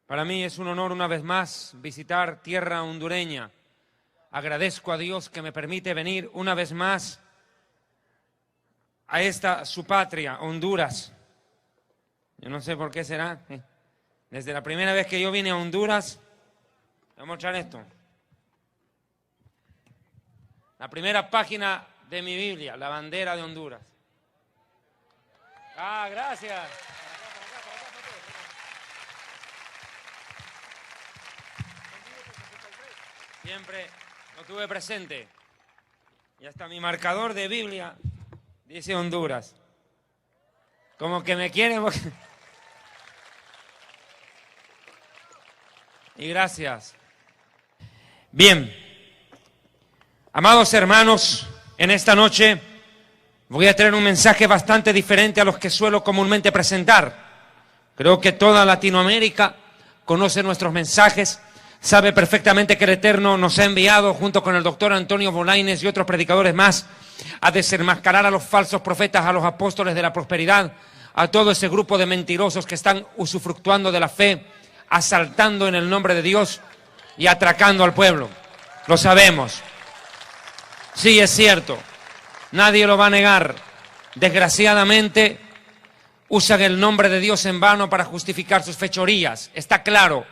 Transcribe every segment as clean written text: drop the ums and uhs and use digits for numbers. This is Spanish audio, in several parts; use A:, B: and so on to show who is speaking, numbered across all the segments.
A: Para mí es un honor una vez más visitar tierra hondureña. Agradezco a Dios que me permite venir una vez más a esta su patria, Honduras. Yo no sé por qué será. Desde la primera vez que yo vine a Honduras, voy a mostrar esto. La primera página de mi Biblia, la bandera de Honduras. Ah, gracias. Siempre lo tuve presente. Y hasta mi marcador de Biblia dice Honduras. Como que me quieren. Y gracias. Bien. Amados hermanos, en esta noche voy a traer un mensaje bastante diferente a los que suelo comúnmente presentar. Creo que toda Latinoamérica conoce nuestros mensajes, sabe perfectamente que el Eterno nos ha enviado, junto con el doctor Antonio Bolaines y otros predicadores más, a desenmascarar a los falsos profetas, a los apóstoles de la prosperidad, a todo ese grupo de mentirosos que están usufructuando de la fe, asaltando en el nombre de Dios y atracando al pueblo. Lo sabemos. Sí, es cierto. Nadie lo va a negar. Desgraciadamente, usan el nombre de Dios en vano para justificar sus fechorías. Está claro.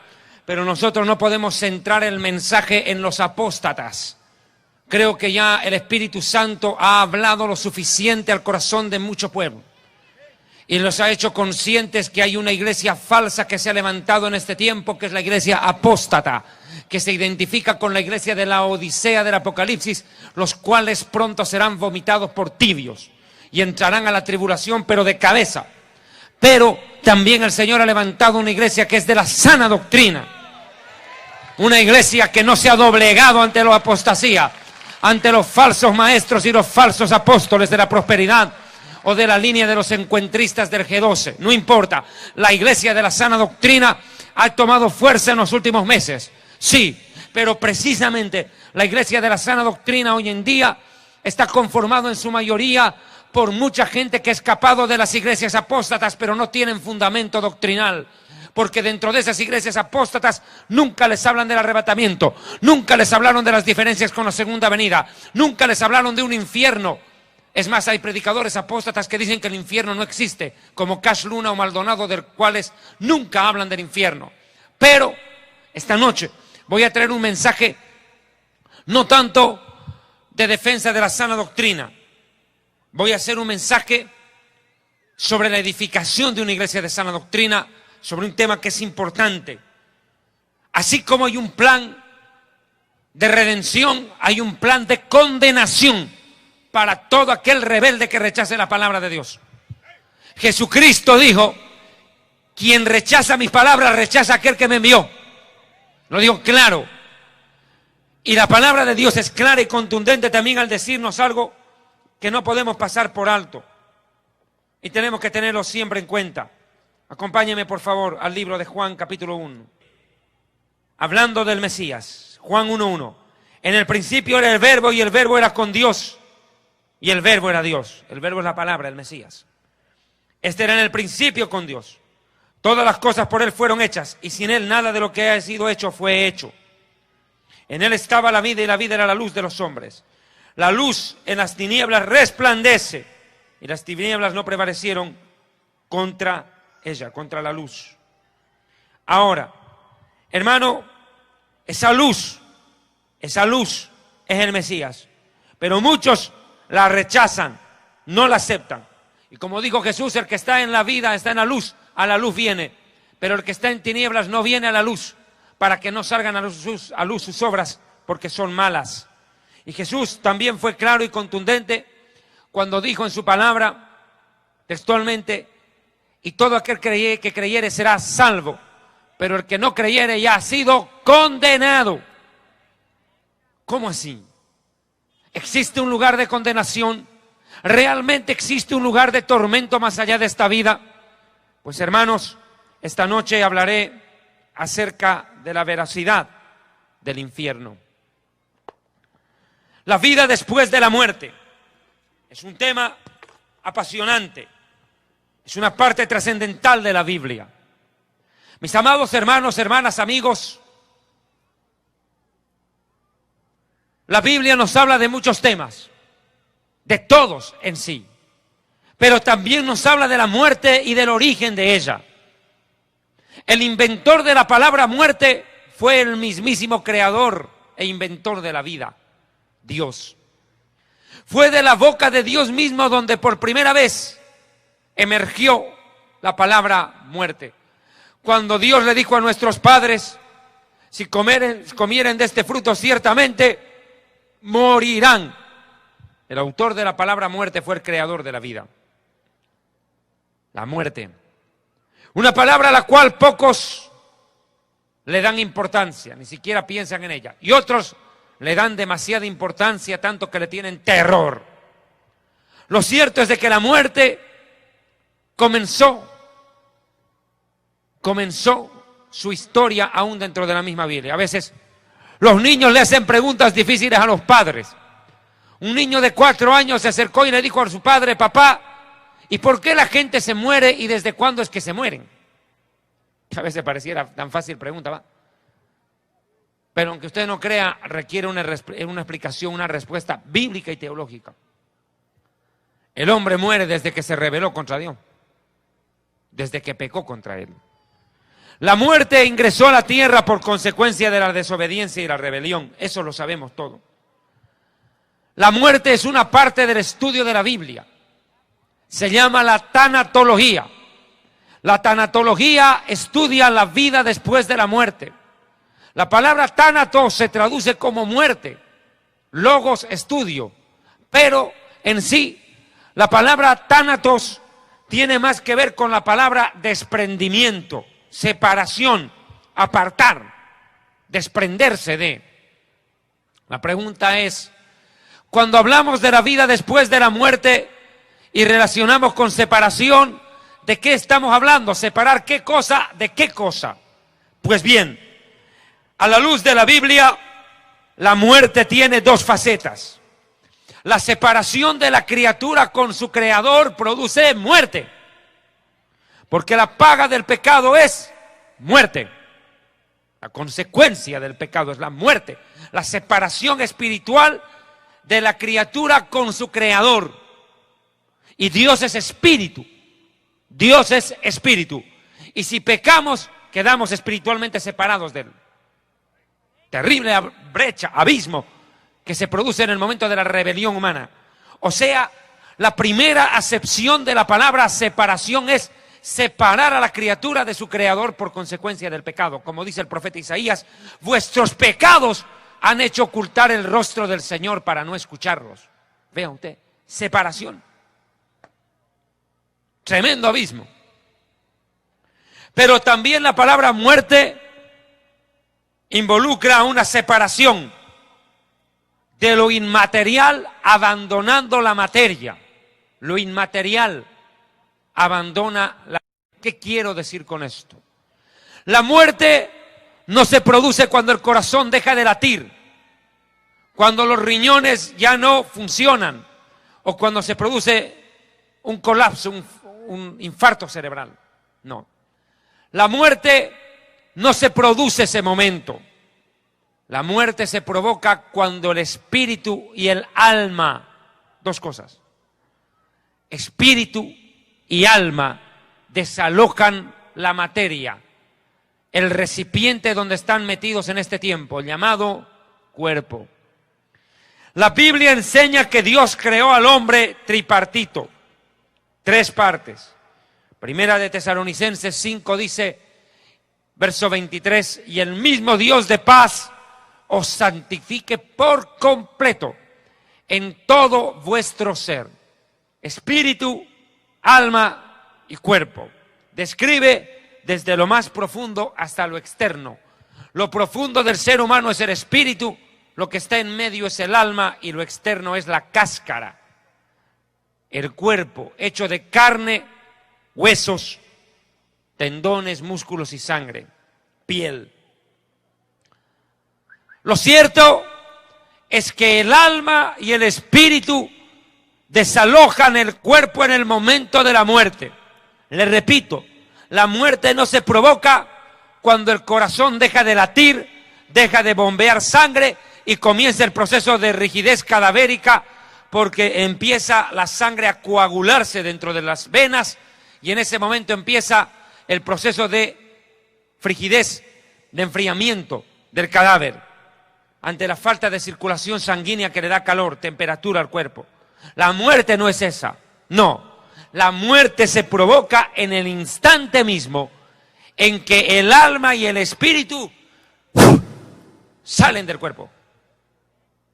A: Pero nosotros no podemos centrar el mensaje en los apóstatas. Creo que ya el Espíritu Santo ha hablado lo suficiente al corazón de mucho pueblo. Y los ha hecho conscientes que hay una iglesia falsa que se ha levantado en este tiempo, que es la iglesia apóstata, que se identifica con la iglesia de la Odisea del Apocalipsis, los cuales pronto serán vomitados por tibios y entrarán a la tribulación, pero de cabeza. Pero también el Señor ha levantado una iglesia que es de la sana doctrina. Una iglesia que no se ha doblegado ante la apostasía, ante los falsos maestros y los falsos apóstoles de la prosperidad o de la línea de los encuentristas del G12. No importa, la iglesia de la sana doctrina ha tomado fuerza en los últimos meses. Sí, pero precisamente la iglesia de la sana doctrina hoy en día está conformado en su mayoría por mucha gente que ha escapado de las iglesias apóstatas, pero no tienen fundamento doctrinal. Porque dentro de esas iglesias apóstatas nunca les hablan del arrebatamiento, nunca les hablaron de las diferencias con la segunda venida, nunca les hablaron de un infierno. Es más, hay predicadores apóstatas que dicen que el infierno no existe, como Cash Luna o Maldonado, de los cuales nunca hablan del infierno. Pero esta noche voy a traer un mensaje no tanto de defensa de la sana doctrina. Voy a hacer un mensaje sobre la edificación de una iglesia de sana doctrina, sobre un tema que es importante. Así como hay un plan de redención, hay un plan de condenación para todo aquel rebelde que rechace la palabra de Dios. Jesucristo dijo: quien rechaza mis palabras, rechaza a aquel que me envió. Lo digo claro. Y la palabra de Dios es clara y contundente también al decirnos algo que no podemos pasar por alto. Y tenemos que tenerlo siempre en cuenta. Acompáñeme por favor al libro de Juan capítulo 1. Hablando del Mesías, Juan 1:1. En el principio era el verbo y el verbo era con Dios. Y el verbo era Dios. El verbo es la palabra, el Mesías. Este era en el principio con Dios. Todas las cosas por él fueron hechas, y sin él nada de lo que ha sido hecho fue hecho. En él estaba la vida, y la vida era la luz de los hombres. La luz en las tinieblas resplandece, y las tinieblas no prevalecieron contra ella, contra la luz. Ahora, hermano, esa luz es el Mesías. Pero muchos la rechazan, no la aceptan. Y como dijo Jesús, el que está en la vida está en la luz, a la luz viene. Pero el que está en tinieblas no viene a la luz, para que no salgan a luz sus obras, porque son malas. Y Jesús también fue claro y contundente cuando dijo en su palabra, textualmente: y todo aquel que creyere será salvo, pero el que no creyere ya ha sido condenado. ¿Cómo así? ¿Existe un lugar de condenación? ¿Realmente existe un lugar de tormento más allá de esta vida? Pues hermanos, esta noche hablaré acerca de la veracidad del infierno. La vida después de la muerte es un tema apasionante, es una parte trascendental de la Biblia. Mis amados hermanos, hermanas, amigos, la Biblia nos habla de muchos temas, de todos en sí, pero también nos habla de la muerte y del origen de ella. El inventor de la palabra muerte fue el mismísimo creador e inventor de la vida, Dios. Fue de la boca de Dios mismo donde por primera vez emergió la palabra muerte. Cuando Dios le dijo a nuestros padres, si comieren de este fruto ciertamente morirán. El autor de la palabra muerte fue el creador de la vida. La muerte. Una palabra a la cual pocos le dan importancia, ni siquiera piensan en ella. Y otros le dan demasiada importancia, tanto que le tienen terror. Lo cierto es de que la muerte comenzó su historia aún dentro de la misma Biblia. A veces los niños le hacen preguntas difíciles a los padres. Un niño de 4 años se acercó y le dijo a su padre: papá, ¿y por qué la gente se muere y desde cuándo es que se mueren? A veces pareciera tan fácil pregunta, ¿va? Pero aunque usted no crea, requiere una explicación, una respuesta bíblica y teológica. El hombre muere desde que se rebeló contra Dios, desde que pecó contra Él. La muerte ingresó a la tierra por consecuencia de la desobediencia y la rebelión. Eso lo sabemos todo. La muerte es una parte del estudio de la Biblia. Se llama la tanatología. La tanatología estudia la vida después de la muerte. La palabra tánatos se traduce como muerte, logos, estudio, pero en sí la palabra tánatos tiene más que ver con la palabra desprendimiento, separación, apartar, desprenderse de. La pregunta es, cuando hablamos de la vida después de la muerte y relacionamos con separación, ¿de qué estamos hablando? ¿Separar qué cosa de qué cosa? Pues bien, a la luz de la Biblia, la muerte tiene dos facetas. La separación de la criatura con su creador produce muerte, porque la paga del pecado es muerte. La consecuencia del pecado es la muerte, la separación espiritual de la criatura con su creador. Y Dios es espíritu. Dios es espíritu. Y si pecamos, quedamos espiritualmente separados de Él. Terrible brecha, abismo que se produce en el momento de la rebelión humana. O sea, la primera acepción de la palabra separación es separar a la criatura de su creador por consecuencia del pecado. Como dice el profeta Isaías, vuestros pecados han hecho ocultar el rostro del Señor para no escucharlos. Vea usted, separación. Tremendo abismo. Pero también la palabra muerte involucra una separación de lo inmaterial abandonando la materia. Lo inmaterial abandona la... ¿Qué quiero decir con esto? La muerte no se produce cuando el corazón deja de latir, cuando los riñones ya no funcionan o cuando se produce un colapso, un infarto cerebral. No. La muerte no se produce ese momento. La muerte se provoca cuando el espíritu y el alma, dos cosas, espíritu y alma desalojan la materia, el recipiente donde están metidos en este tiempo, llamado cuerpo. La Biblia enseña que Dios creó al hombre tripartito, 3 partes. Primera de Tesalonicenses 5 dice, verso 23, y el mismo Dios de paz os santifique por completo en todo vuestro ser, espíritu, alma y cuerpo. Describe desde lo más profundo hasta lo externo. Lo profundo del ser humano es el espíritu, lo que está en medio es el alma y lo externo es la cáscara. El cuerpo hecho de carne, huesos, tendones, músculos y sangre, piel. Lo cierto es que el alma y el espíritu desalojan el cuerpo en el momento de la muerte. Le repito, la muerte no se provoca cuando el corazón deja de latir, deja de bombear sangre y comienza el proceso de rigidez cadavérica, porque empieza la sangre a coagularse dentro de las venas y en ese momento empieza el proceso de frigidez, de enfriamiento del cadáver, ante la falta de circulación sanguínea que le da calor, temperatura al cuerpo. La muerte no es esa, no. La muerte se provoca en el instante mismo en que el alma y el espíritu salen del cuerpo.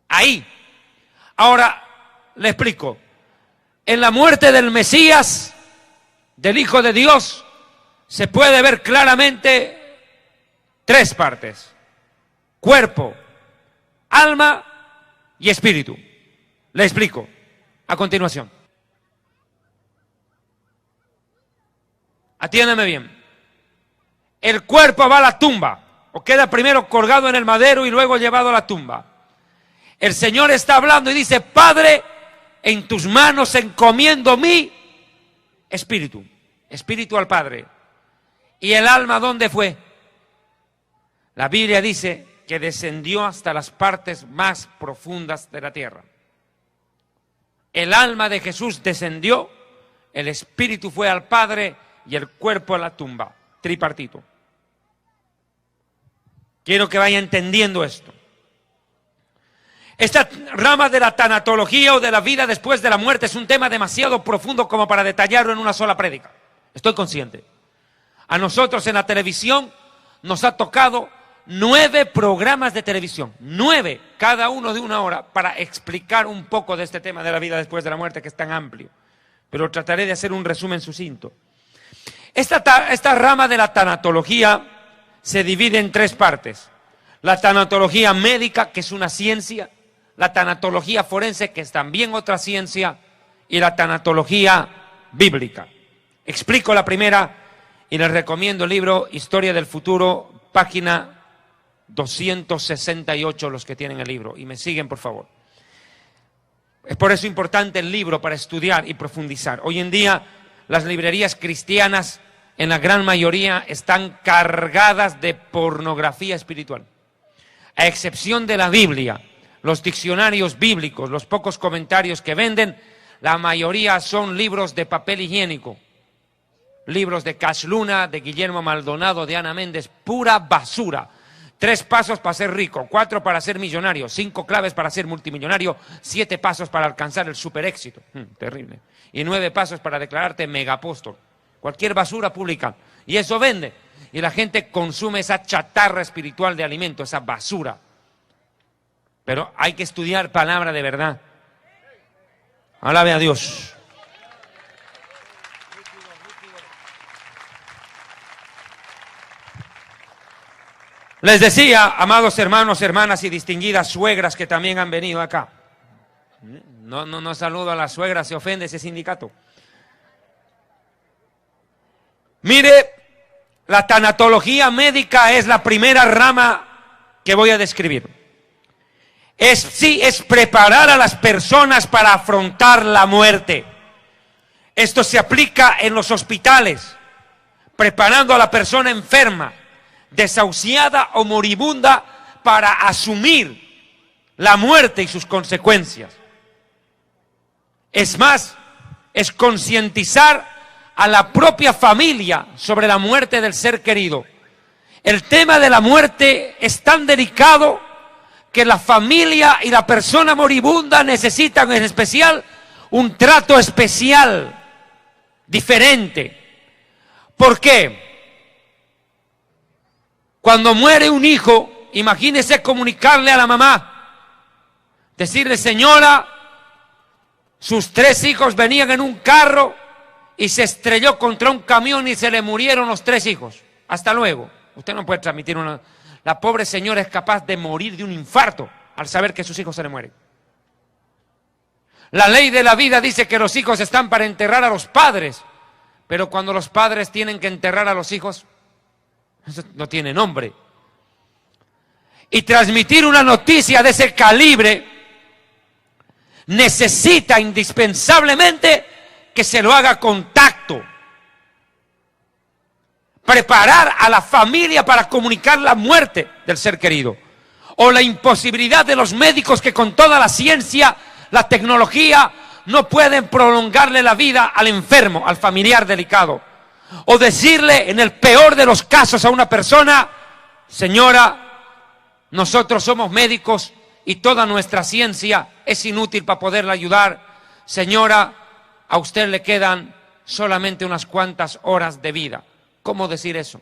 A: Ahí. Ahora le explico. En la muerte del Mesías, del Hijo de Dios, se puede ver claramente tres partes: cuerpo, alma y espíritu. Le explico a continuación. Atiéndeme bien. El cuerpo va a la tumba, o queda primero colgado en el madero y luego llevado a la tumba. El Señor está hablando y dice: Padre, en tus manos encomiendo mi espíritu. Espíritu al Padre. ¿Y el alma dónde fue? La Biblia dice que descendió hasta las partes más profundas de la tierra. El alma de Jesús descendió, el espíritu fue al Padre y el cuerpo a la tumba. Tripartito. Quiero que vaya entendiendo esto. Esta rama de la tanatología o de la vida después de la muerte es un tema demasiado profundo como para detallarlo en una sola prédica. Estoy consciente. A nosotros en la televisión nos ha tocado 9 programas de televisión, 9, cada uno de 1 hora, para explicar un poco de este tema de la vida después de la muerte, que es tan amplio. Pero trataré de hacer un resumen sucinto. Esta rama de la tanatología se divide en 3 partes. La tanatología médica, que es una ciencia, la tanatología forense, que es también otra ciencia, y la tanatología bíblica. Explico la primera y les recomiendo el libro Historia del Futuro, página 268, los que tienen el libro, y me siguen por favor. Es por eso importante el libro para estudiar y profundizar. Hoy en día las librerías cristianas en la gran mayoría están cargadas de pornografía espiritual. A excepción de la Biblia, los diccionarios bíblicos, los pocos comentarios que venden, la mayoría son libros de papel higiénico. Libros de Cash Luna, de Guillermo Maldonado, de Ana Méndez, pura basura. 3 pasos para ser rico, 4 para ser millonario, 5 claves para ser multimillonario, 7 pasos para alcanzar el super éxito. Terrible. Y 9 pasos para declararte megapóstol. Cualquier basura publican. Y eso vende. Y la gente consume esa chatarra espiritual de alimento, esa basura. Pero hay que estudiar palabra de verdad. Alabe a Dios. Les decía, amados hermanos, hermanas y distinguidas suegras que también han venido acá. No saludo a las suegras, se ofende ese sindicato. Mire, la tanatología médica es la primera rama que voy a describir. Es preparar a las personas para afrontar la muerte. Esto se aplica en los hospitales, preparando a la persona enferma, desahuciada o moribunda, para asumir la muerte y sus consecuencias. Es más, es concientizar a la propia familia sobre la muerte del ser querido. El tema de la muerte es tan delicado que la familia y la persona moribunda necesitan en especial un trato especial, diferente. ¿Por qué? Cuando muere un hijo, imagínese comunicarle a la mamá, decirle: señora, sus 3 hijos venían en un carro y se estrelló contra un camión y se le murieron los 3 hijos. Hasta luego. Usted no puede transmitir una... La pobre señora es capaz de morir de un infarto al saber que sus hijos se le mueren. La ley de la vida dice que los hijos están para enterrar a los padres, pero cuando los padres tienen que enterrar a los hijos, eso no tiene nombre. Y transmitir una noticia de ese calibre necesita indispensablemente que se lo haga con tacto, preparar a la familia para comunicar la muerte del ser querido, o la imposibilidad de los médicos que con toda la ciencia, la tecnología, no pueden prolongarle la vida al enfermo, al familiar delicado, o decirle en el peor de los casos a una persona: señora, nosotros somos médicos y toda nuestra ciencia es inútil para poderla ayudar. Señora, a usted le quedan solamente unas cuantas horas de vida. ¿Cómo decir eso?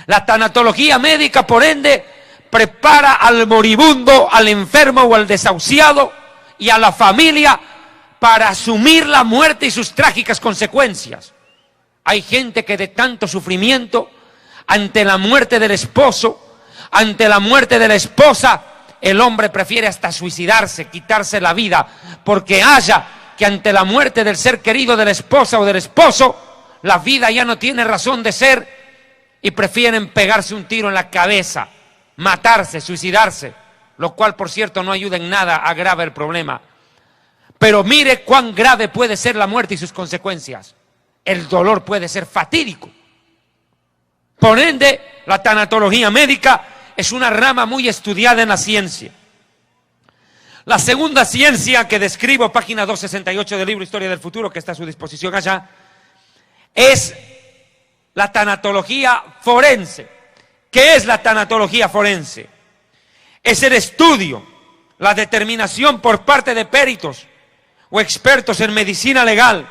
A: La tanatología médica, por ende, prepara al moribundo, al enfermo o al desahuciado y a la familia para asumir la muerte y sus trágicas consecuencias. Hay gente que de tanto sufrimiento, ante la muerte del esposo, ante la muerte de la esposa, el hombre prefiere hasta suicidarse, quitarse la vida, porque haya que ante la muerte del ser querido de la esposa o del esposo, la vida ya no tiene razón de ser y prefieren pegarse un tiro en la cabeza, matarse, suicidarse, lo cual, por cierto, no ayuda en nada, agrava el problema. Pero mire cuán grave puede ser la muerte y sus consecuencias. El dolor puede ser fatídico. Por ende, la tanatología médica es una rama muy estudiada en la ciencia. La segunda ciencia que describo, página 268 del libro Historia del Futuro, que está a su disposición allá, es la tanatología forense. ¿Qué es la tanatología forense? Es el estudio, la determinación por parte de peritos o expertos en medicina legal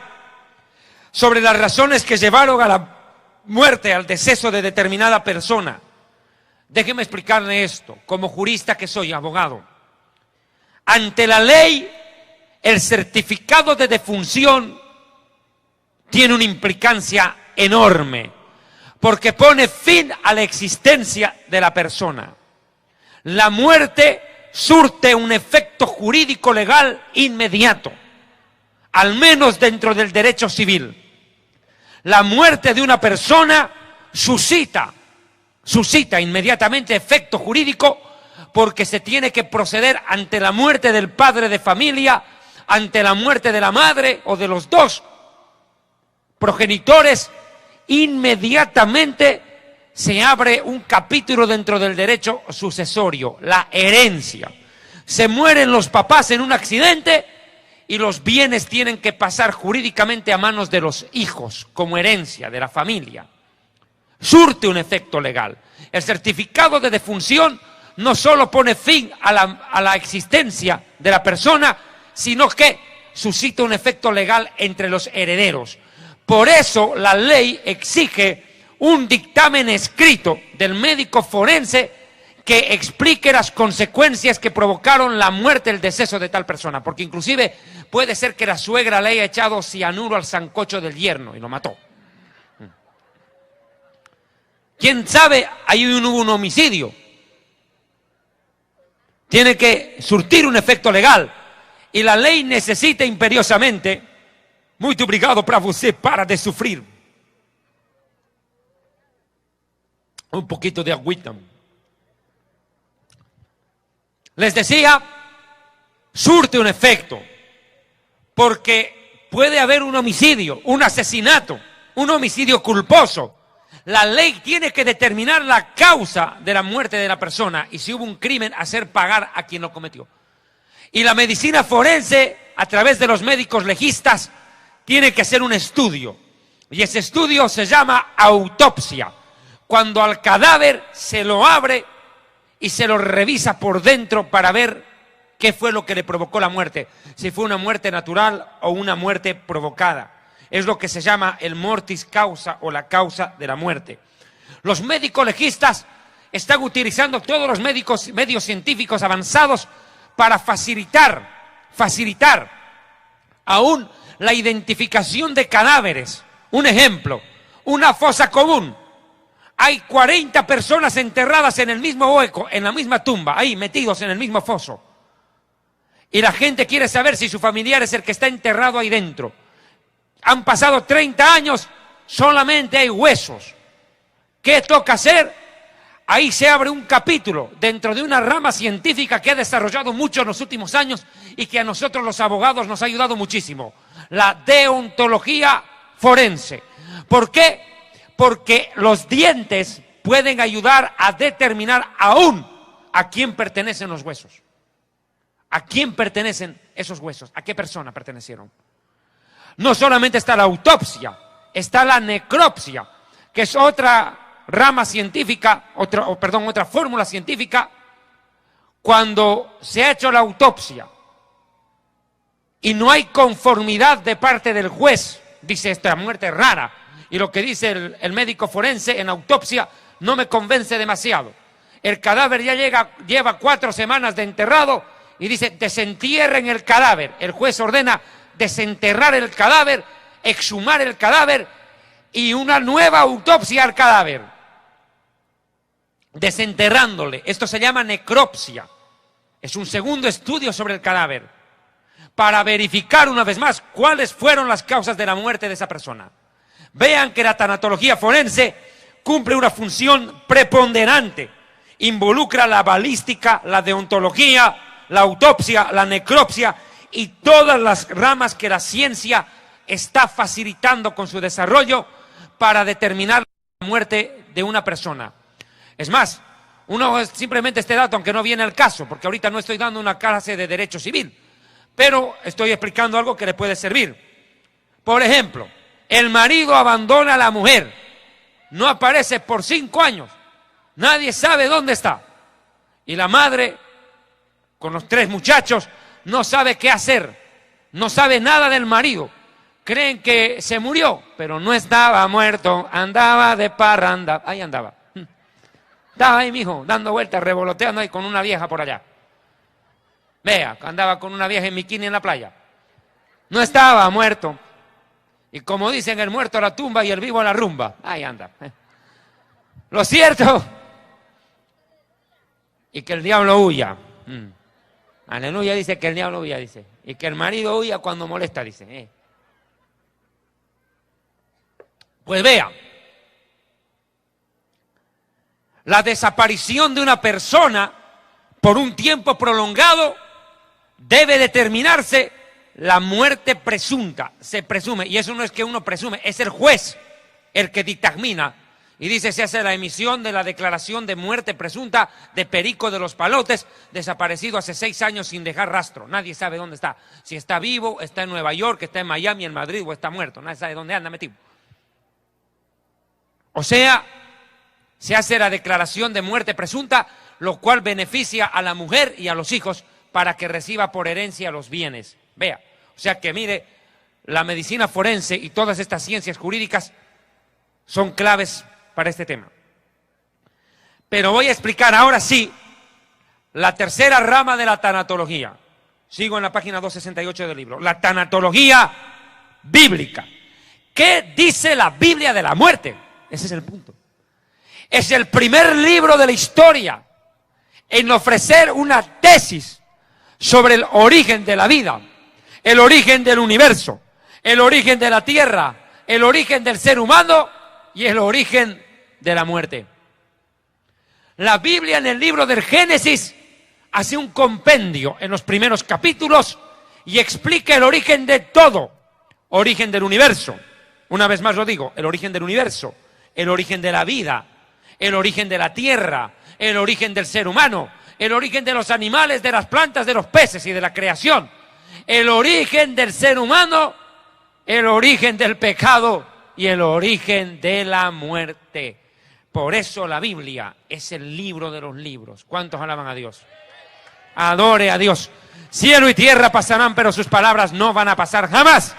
A: sobre las razones que llevaron a la muerte, al deceso de determinada persona. Déjeme explicarle esto, como jurista que soy, abogado. Ante la ley, el certificado de defunción tiene una implicancia enorme, porque pone fin a la existencia de la persona. La muerte surte un efecto jurídico legal inmediato, al menos dentro del derecho civil. La muerte de una persona suscita inmediatamente efecto jurídico, porque se tiene que proceder ante la muerte del padre de familia, ante la muerte de la madre o de los dos progenitores. Inmediatamente se abre un capítulo dentro del derecho sucesorio, la herencia. Se mueren los papás en un accidente y los bienes tienen que pasar jurídicamente a manos de los hijos como herencia de la familia. Surte un efecto legal. El certificado de defunción no solo pone fin a la existencia de la persona, sino que suscita un efecto legal entre los herederos. Por eso la ley exige un dictamen escrito del médico forense que explique las consecuencias que provocaron la muerte, el deceso de tal persona. Porque inclusive puede ser que la suegra le haya echado cianuro al sancocho del yerno y lo mató. ¿Quién sabe? Ahí hubo un homicidio. Tiene que surtir un efecto legal. Y la ley necesita imperiosamente, muito obrigado para você, para de sufrir. Un poquito de agüita. Les decía, surte un efecto, porque puede haber un homicidio, un asesinato, un homicidio culposo. La ley tiene que determinar la causa de la muerte de la persona y si hubo un crimen, hacer pagar a quien lo cometió. Y la medicina forense, a través de los médicos legistas, tiene que hacer un estudio. Y ese estudio se llama autopsia. Cuando al cadáver se lo abre y se lo revisa por dentro para ver qué fue lo que le provocó la muerte. Si fue una muerte natural o una muerte provocada. Es lo que se llama el mortis causa o la causa de la muerte. Los médicos legistas están utilizando todos los medios científicos avanzados para facilitar aún la identificación de cadáveres. Un ejemplo, una fosa común. Hay 40 personas enterradas en el mismo hueco, en la misma tumba, ahí metidos en el mismo foso. Y la gente quiere saber si su familiar es el que está enterrado ahí dentro. Han pasado 30 años, solamente hay huesos. ¿Qué toca hacer? Ahí se abre un capítulo dentro de una rama científica que ha desarrollado mucho en los últimos años y que a nosotros los abogados nos ha ayudado muchísimo. La deontología forense. ¿Por qué? Porque los dientes pueden ayudar a determinar aún a quién pertenecen los huesos. ¿A quién pertenecen esos huesos? ¿A qué persona pertenecieron? No solamente está la autopsia, está la necropsia, que es otra rama científica, otra fórmula científica. Cuando se ha hecho la autopsia y no hay conformidad de parte del juez, dice esta muerte es rara, y lo que dice el médico forense en autopsia no me convence demasiado. El cadáver ya lleva 4 semanas de enterrado y dice desentierren el cadáver. El juez ordena desenterrar el cadáver, exhumar el cadáver y una nueva autopsia al cadáver, desenterrándole. Esto se llama necropsia. Es un segundo estudio sobre el cadáver para verificar una vez más cuáles fueron las causas de la muerte de esa persona. Vean que la tanatología forense cumple una función preponderante. Involucra la balística, la deontología, la autopsia, la necropsia y todas las ramas que la ciencia está facilitando con su desarrollo para determinar la muerte de una persona. Es más, simplemente este dato, aunque no viene al caso, porque ahorita no estoy dando una clase de derecho civil, pero estoy explicando algo que le puede servir. Por ejemplo, el marido abandona a la mujer, no aparece por 5 años, nadie sabe dónde está, y la madre, con los 3 muchachos, no sabe qué hacer, no sabe nada del marido, creen que se murió, pero no estaba muerto, andaba de parranda, ahí andaba. Estaba ahí, mijo, dando vueltas, revoloteando ahí con una vieja por allá. Vea, andaba con una vieja en bikini en la playa. No estaba muerto. Y como dicen, el muerto a la tumba y el vivo a la rumba. Ahí anda. Lo cierto, y que el diablo huya. Aleluya, dice que el diablo huya, dice. Y que el marido huya cuando molesta, dice. Pues vea. La desaparición de una persona por un tiempo prolongado debe determinarse la muerte presunta. Se presume, y eso no es que uno presume, es el juez el que dictamina. Y dice, se hace la emisión de la declaración de muerte presunta de Perico de los Palotes, desaparecido hace 6 años sin dejar rastro. Nadie sabe dónde está. Si está vivo, está en Nueva York, está en Miami, en Madrid o está muerto. Nadie sabe dónde anda metido. O sea, se hace la declaración de muerte presunta, lo cual beneficia a la mujer y a los hijos para que reciba por herencia los bienes. Vea, o sea que mire, la medicina forense y todas estas ciencias jurídicas son claves para este tema. Pero voy a explicar ahora sí la tercera rama de la tanatología. Sigo en la página 268 del libro. La tanatología bíblica. ¿Qué dice la Biblia de la muerte? Ese es el punto. Es el primer libro de la historia en ofrecer una tesis sobre el origen de la vida, el origen del universo, el origen de la tierra, el origen del ser humano y el origen de la muerte. La Biblia en el libro del Génesis hace un compendio en los primeros capítulos y explica el origen de todo, origen del universo. Una vez más lo digo, el origen del universo, el origen de la vida, el origen de la tierra, el origen del ser humano, el origen de los animales, de las plantas, de los peces y de la creación, el origen del ser humano, el origen del pecado y el origen de la muerte. Por eso la Biblia es el libro de los libros. ¿Cuántos alaban a Dios? Adore a Dios. Cielo y tierra pasarán, pero sus palabras no van a pasar jamás.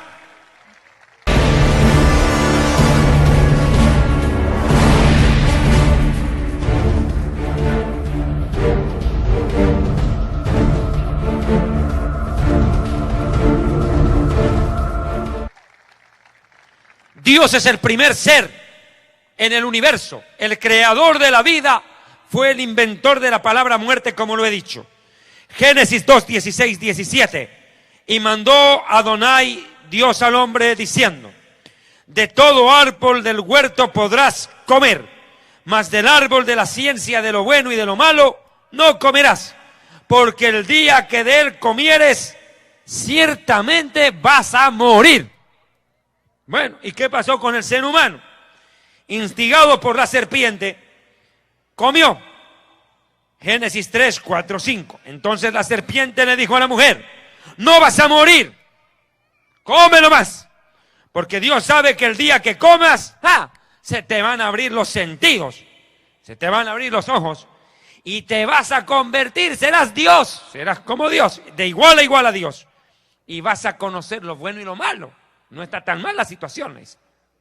A: Dios es el primer ser en el universo. El creador de la vida fue el inventor de la palabra muerte, como lo he dicho. Génesis 2, 16, 17. Y mandó Adonai, Dios al hombre, diciendo: de todo árbol del huerto podrás comer, mas del árbol de la ciencia de lo bueno y de lo malo no comerás, porque el día que de él comieres, ciertamente vas a morir. Bueno, ¿y qué pasó con el ser humano? instigado por la serpiente, comió. Génesis 3, 4, 5. Entonces la serpiente le dijo a la mujer: no vas a morir, cómelo más, porque Dios sabe que el día que comas, se te van a abrir los sentidos, se te van a abrir los ojos, y te vas a convertir, serás Dios, serás como Dios, de igual a igual a Dios, y vas a conocer lo bueno y lo malo. No está tan mal la situación,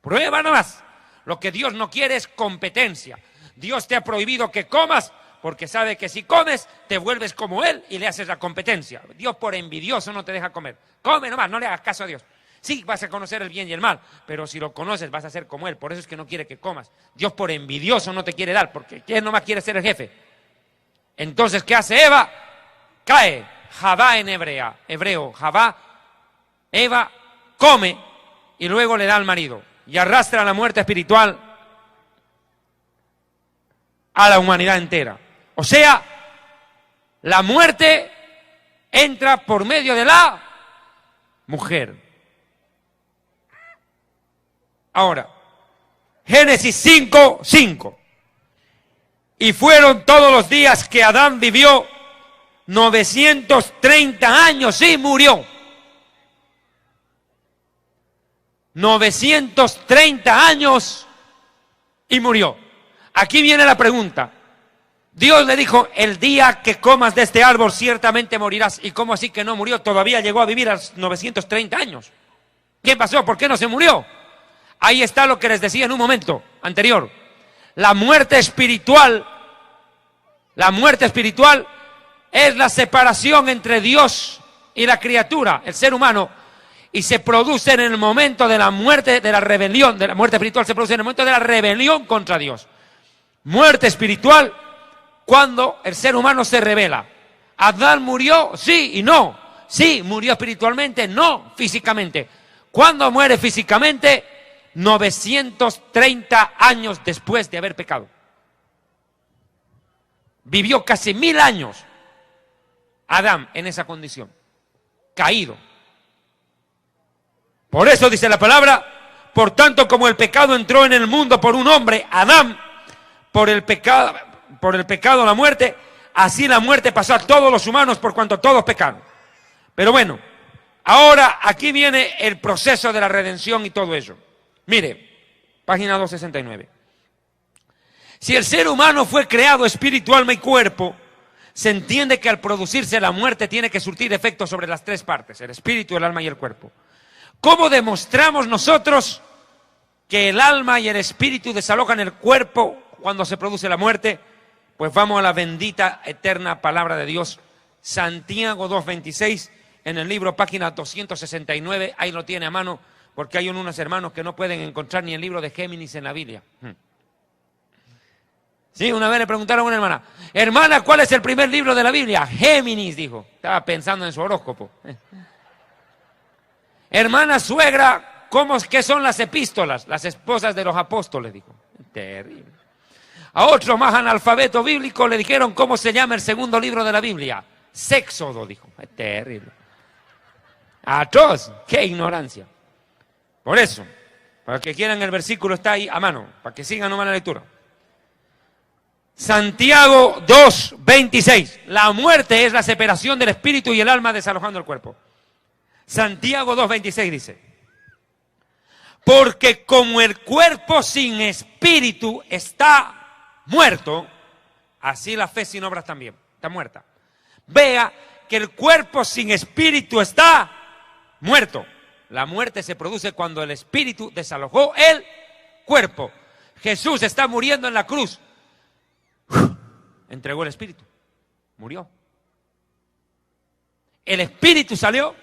A: prueba nomás. Lo que Dios no quiere es competencia. Dios te ha prohibido que comas porque sabe que si comes te vuelves como Él y le haces la competencia. Dios por envidioso no te deja comer. Come nomás, no le hagas caso a Dios. Sí, vas a conocer el bien y el mal, pero si lo conoces vas a ser como Él. Por eso es que no quiere que comas. Dios por envidioso no te quiere dar, porque Él nomás quiere ser el jefe. Entonces, ¿qué hace Eva? Cae. Javá en hebreo, Javá. Eva come y luego le da al marido y arrastra la muerte espiritual a la humanidad entera. O sea, la muerte entra por medio de la mujer. Ahora, Génesis 5, 5. Y fueron todos los días que Adán vivió 930 años y murió. 930 años y murió. Aquí viene la pregunta. Dios le dijo: el día que comas de este árbol ciertamente morirás. ¿Y cómo así que no murió? Todavía llegó a vivir a los 930 años. ¿Qué pasó? ¿Por qué no se murió? Ahí está lo que les decía en un momento anterior. La muerte espiritual es la separación entre Dios y la criatura, el ser humano, y se produce en el momento de la muerte, de la rebelión, de la muerte espiritual se produce en el momento de la rebelión contra Dios. Muerte espiritual cuando el ser humano se rebela. ¿Adán murió? Sí y no. Sí, murió espiritualmente, no físicamente. ¿Cuándo muere físicamente? 930 años después de haber pecado. Vivió casi 1000 años Adán en esa condición, caído. Por eso dice la palabra: por tanto, como el pecado entró en el mundo por un hombre, Adán, por el pecado la muerte, así la muerte pasó a todos los humanos por cuanto todos pecaron. Pero bueno, ahora aquí viene el proceso de la redención y todo ello. Mire, página 269. Si el ser humano fue creado espíritu, alma y cuerpo, se entiende que al producirse la muerte tiene que surtir efectos sobre las tres partes: el espíritu, el alma y el cuerpo. ¿Cómo demostramos nosotros que el alma y el espíritu desalojan el cuerpo cuando se produce la muerte? Pues vamos a la bendita, eterna palabra de Dios. Santiago 2:26, en el libro, página 269, ahí lo tiene a mano, porque hay unos hermanos que no pueden encontrar ni el libro de Géminis en la Biblia. Sí, una vez le preguntaron a una hermana: hermana, ¿cuál es el primer libro de la Biblia? Géminis, dijo. Estaba pensando en su horóscopo. Hermana suegra, ¿qué son las epístolas? Las esposas de los apóstoles, dijo. Terrible. A otro más analfabeto bíblico le dijeron cómo se llama el segundo libro de la Biblia. Séxodo, dijo. Terrible. Atroz, qué ignorancia. Por eso, para que quieran, el versículo está ahí a mano, para que sigan nomás la lectura. Santiago 2:26. La muerte es la separación del espíritu y el alma desalojando el cuerpo. Santiago 2:26 dice: porque como el cuerpo sin espíritu está muerto, así la fe sin obras también está muerta. Vea que el cuerpo sin espíritu está muerto. La muerte se produce cuando el espíritu desalojó el cuerpo. Jesús está muriendo en la cruz. Entregó el espíritu, murió. El espíritu salió.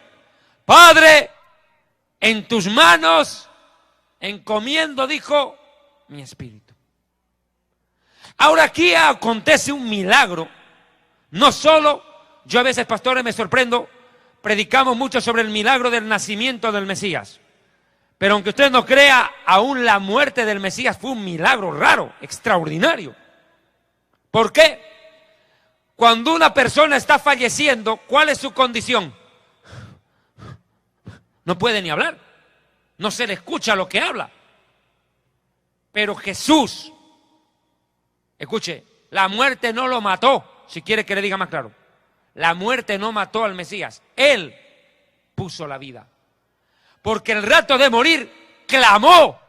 A: Padre, en tus manos encomiendo, dijo, mi espíritu. Ahora aquí acontece un milagro. No solo, yo a veces, pastores, me sorprendo, predicamos mucho sobre el milagro del nacimiento del Mesías. Pero aunque usted no crea, aún la muerte del Mesías fue un milagro raro, extraordinario. ¿Por qué? Cuando una persona está falleciendo, ¿cuál es su condición? No puede ni hablar. No se le escucha lo que habla. Pero Jesús, escuche, la muerte no lo mató, si quiere que le diga más claro. La muerte no mató al Mesías, Él puso la vida. Porque el rato de morir clamó.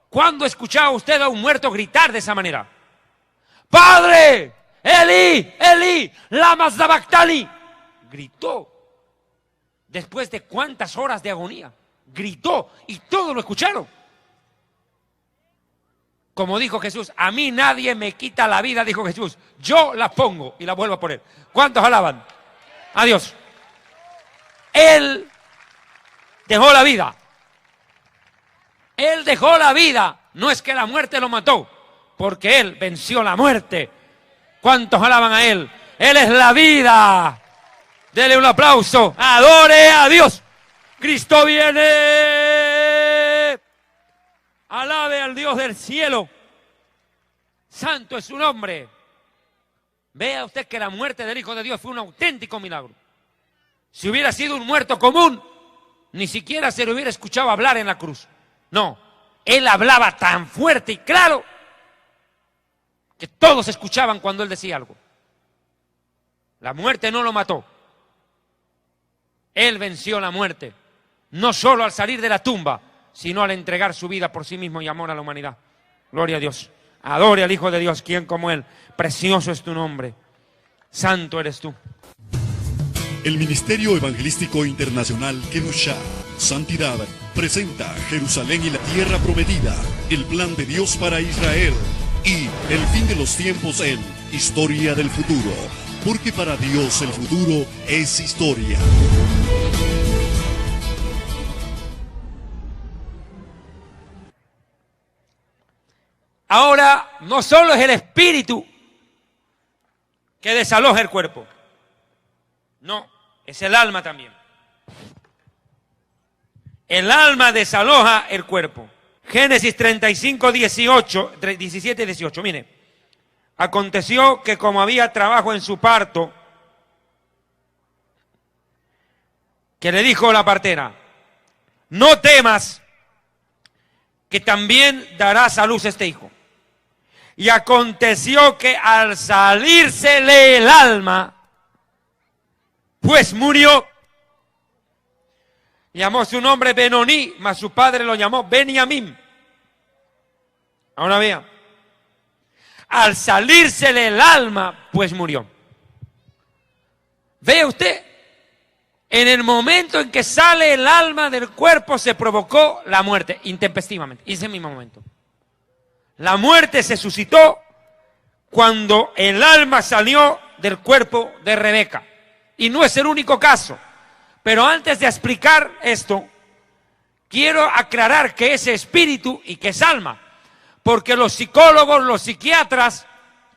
A: ¿Cuándo escuchaba usted a un muerto gritar de esa manera? ¡Padre! ¡Eli! ¡Eli! ¡Lama sabactani! Gritó. Después de cuántas horas de agonía. Gritó y todos lo escucharon. Como dijo Jesús, a mí nadie me quita la vida, dijo Jesús. Yo la pongo y la vuelvo a poner. ¿Cuántos alaban? Adiós. Él dejó la vida. Él dejó la vida. No es que la muerte lo mató, porque Él venció la muerte. ¿Cuántos alaban a Él? Él es la vida. Dele un aplauso. Adore a Dios. Cristo viene. Alabe al Dios del cielo. Santo es su nombre. Vea usted que la muerte del Hijo de Dios fue un auténtico milagro. Si hubiera sido un muerto común, ni siquiera se le hubiera escuchado hablar en la cruz. No, Él hablaba tan fuerte y claro que todos escuchaban cuando Él decía algo. La muerte no lo mató. Él venció la muerte, no solo al salir de la tumba, sino al entregar su vida por sí mismo y amor a la humanidad. Gloria a Dios. Adore al Hijo de Dios, quien como Él. Precioso es tu nombre. Santo eres tú.
B: El Ministerio Evangelístico Internacional Kedushá, Santidad, presenta Jerusalén y la Tierra Prometida, el plan de Dios para Israel y el fin de los tiempos en Historia del Futuro, porque para Dios el futuro es historia.
A: Ahora, no solo es el espíritu que desaloja el cuerpo. No, es el alma también. El alma desaloja el cuerpo. Génesis 35, 17 y 18. Mire, aconteció que como había trabajo en su parto, que le dijo la partera, no temas, que también darás a luz este hijo. Y aconteció que al salírsele el alma, pues murió. Llamó su nombre Benoní, mas su padre lo llamó Beniamín. Ahora vea, al salírsele el alma, pues murió. Vea usted, en el momento en que sale el alma del cuerpo se provocó la muerte, intempestivamente, en ese mismo momento. La muerte se suscitó cuando el alma salió del cuerpo de Rebeca. Y no es el único caso. Pero antes de explicar esto, quiero aclarar que es espíritu y que es alma. Porque los psicólogos, los psiquiatras,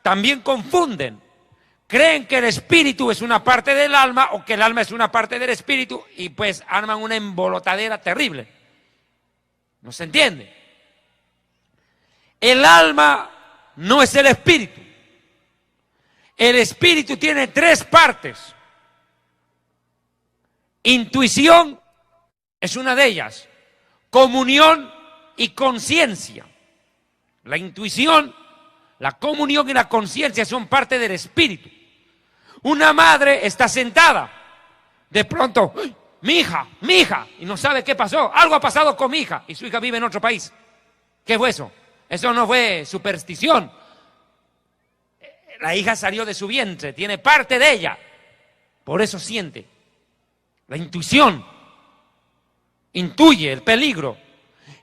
A: también confunden. Creen que el espíritu es una parte del alma o que el alma es una parte del espíritu y pues arman una embolotadera terrible. ¿No se entiende? El alma no es el espíritu. El espíritu tiene tres partes. Intuición es una de ellas. Comunión y conciencia. La intuición, la comunión y la conciencia son parte del espíritu. Una madre está sentada. De pronto, ¡ay, mi hija! Y no sabe qué pasó. Algo ha pasado con mi hija. Y su hija vive en otro país. ¿Qué fue eso? Eso no fue superstición. La hija salió de su vientre, tiene parte de ella. Por eso siente. La intuición. Intuye el peligro.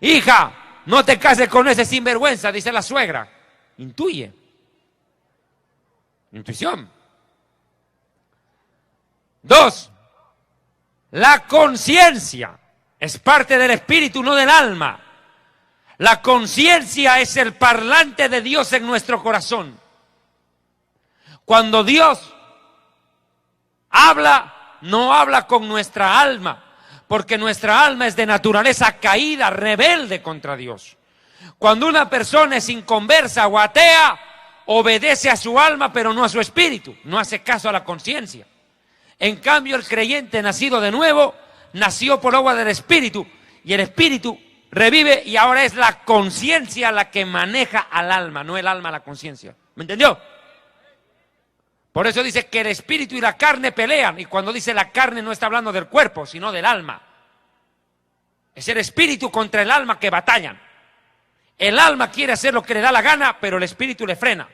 A: Hija, no te cases con ese sinvergüenza, dice la suegra. Intuye. Intuición. 2. La conciencia. Es parte del espíritu, no del alma. La conciencia es el parlante de Dios en nuestro corazón. Cuando Dios habla, no habla con nuestra alma, porque nuestra alma es de naturaleza caída, rebelde contra Dios. Cuando una persona es inconversa o atea, obedece a su alma, pero no a su espíritu, no hace caso a la conciencia. En cambio, el creyente nacido de nuevo, nació por agua del espíritu, y el espíritu revive y ahora es la conciencia la que maneja al alma, no el alma la conciencia. ¿Me entendió? Por eso dice que el espíritu y la carne pelean, y cuando dice la carne no está hablando del cuerpo, sino del alma. Es el espíritu contra el alma que batallan. El alma quiere hacer lo que le da la gana, pero el espíritu le frena.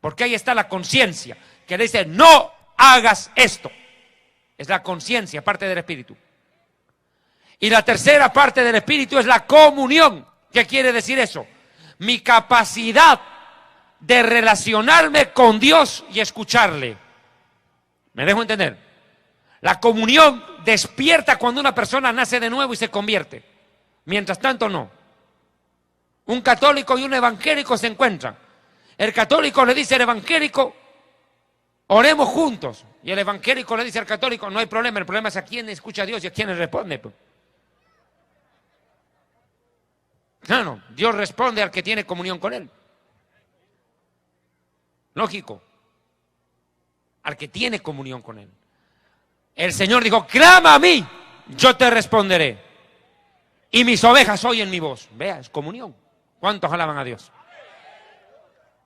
A: Porque ahí está la conciencia, que le dice, no hagas esto. Es la conciencia, parte del espíritu. Y la tercera parte del espíritu es la comunión. ¿Qué quiere decir eso? Mi capacidad de relacionarme con Dios y escucharle. ¿Me dejo entender? La comunión despierta cuando una persona nace de nuevo y se convierte. Mientras tanto, no. Un católico y un evangélico se encuentran. El católico le dice al evangélico, oremos juntos. Y el evangélico le dice al católico, no hay problema, el problema es a quién escucha a Dios y a quién le responde. Claro, Dios responde al que tiene comunión con Él. Lógico. Al que tiene comunión con Él. El Señor dijo, clama a mí, yo te responderé. Y mis ovejas oyen mi voz. Vea, es comunión. ¿Cuántos alaban a Dios?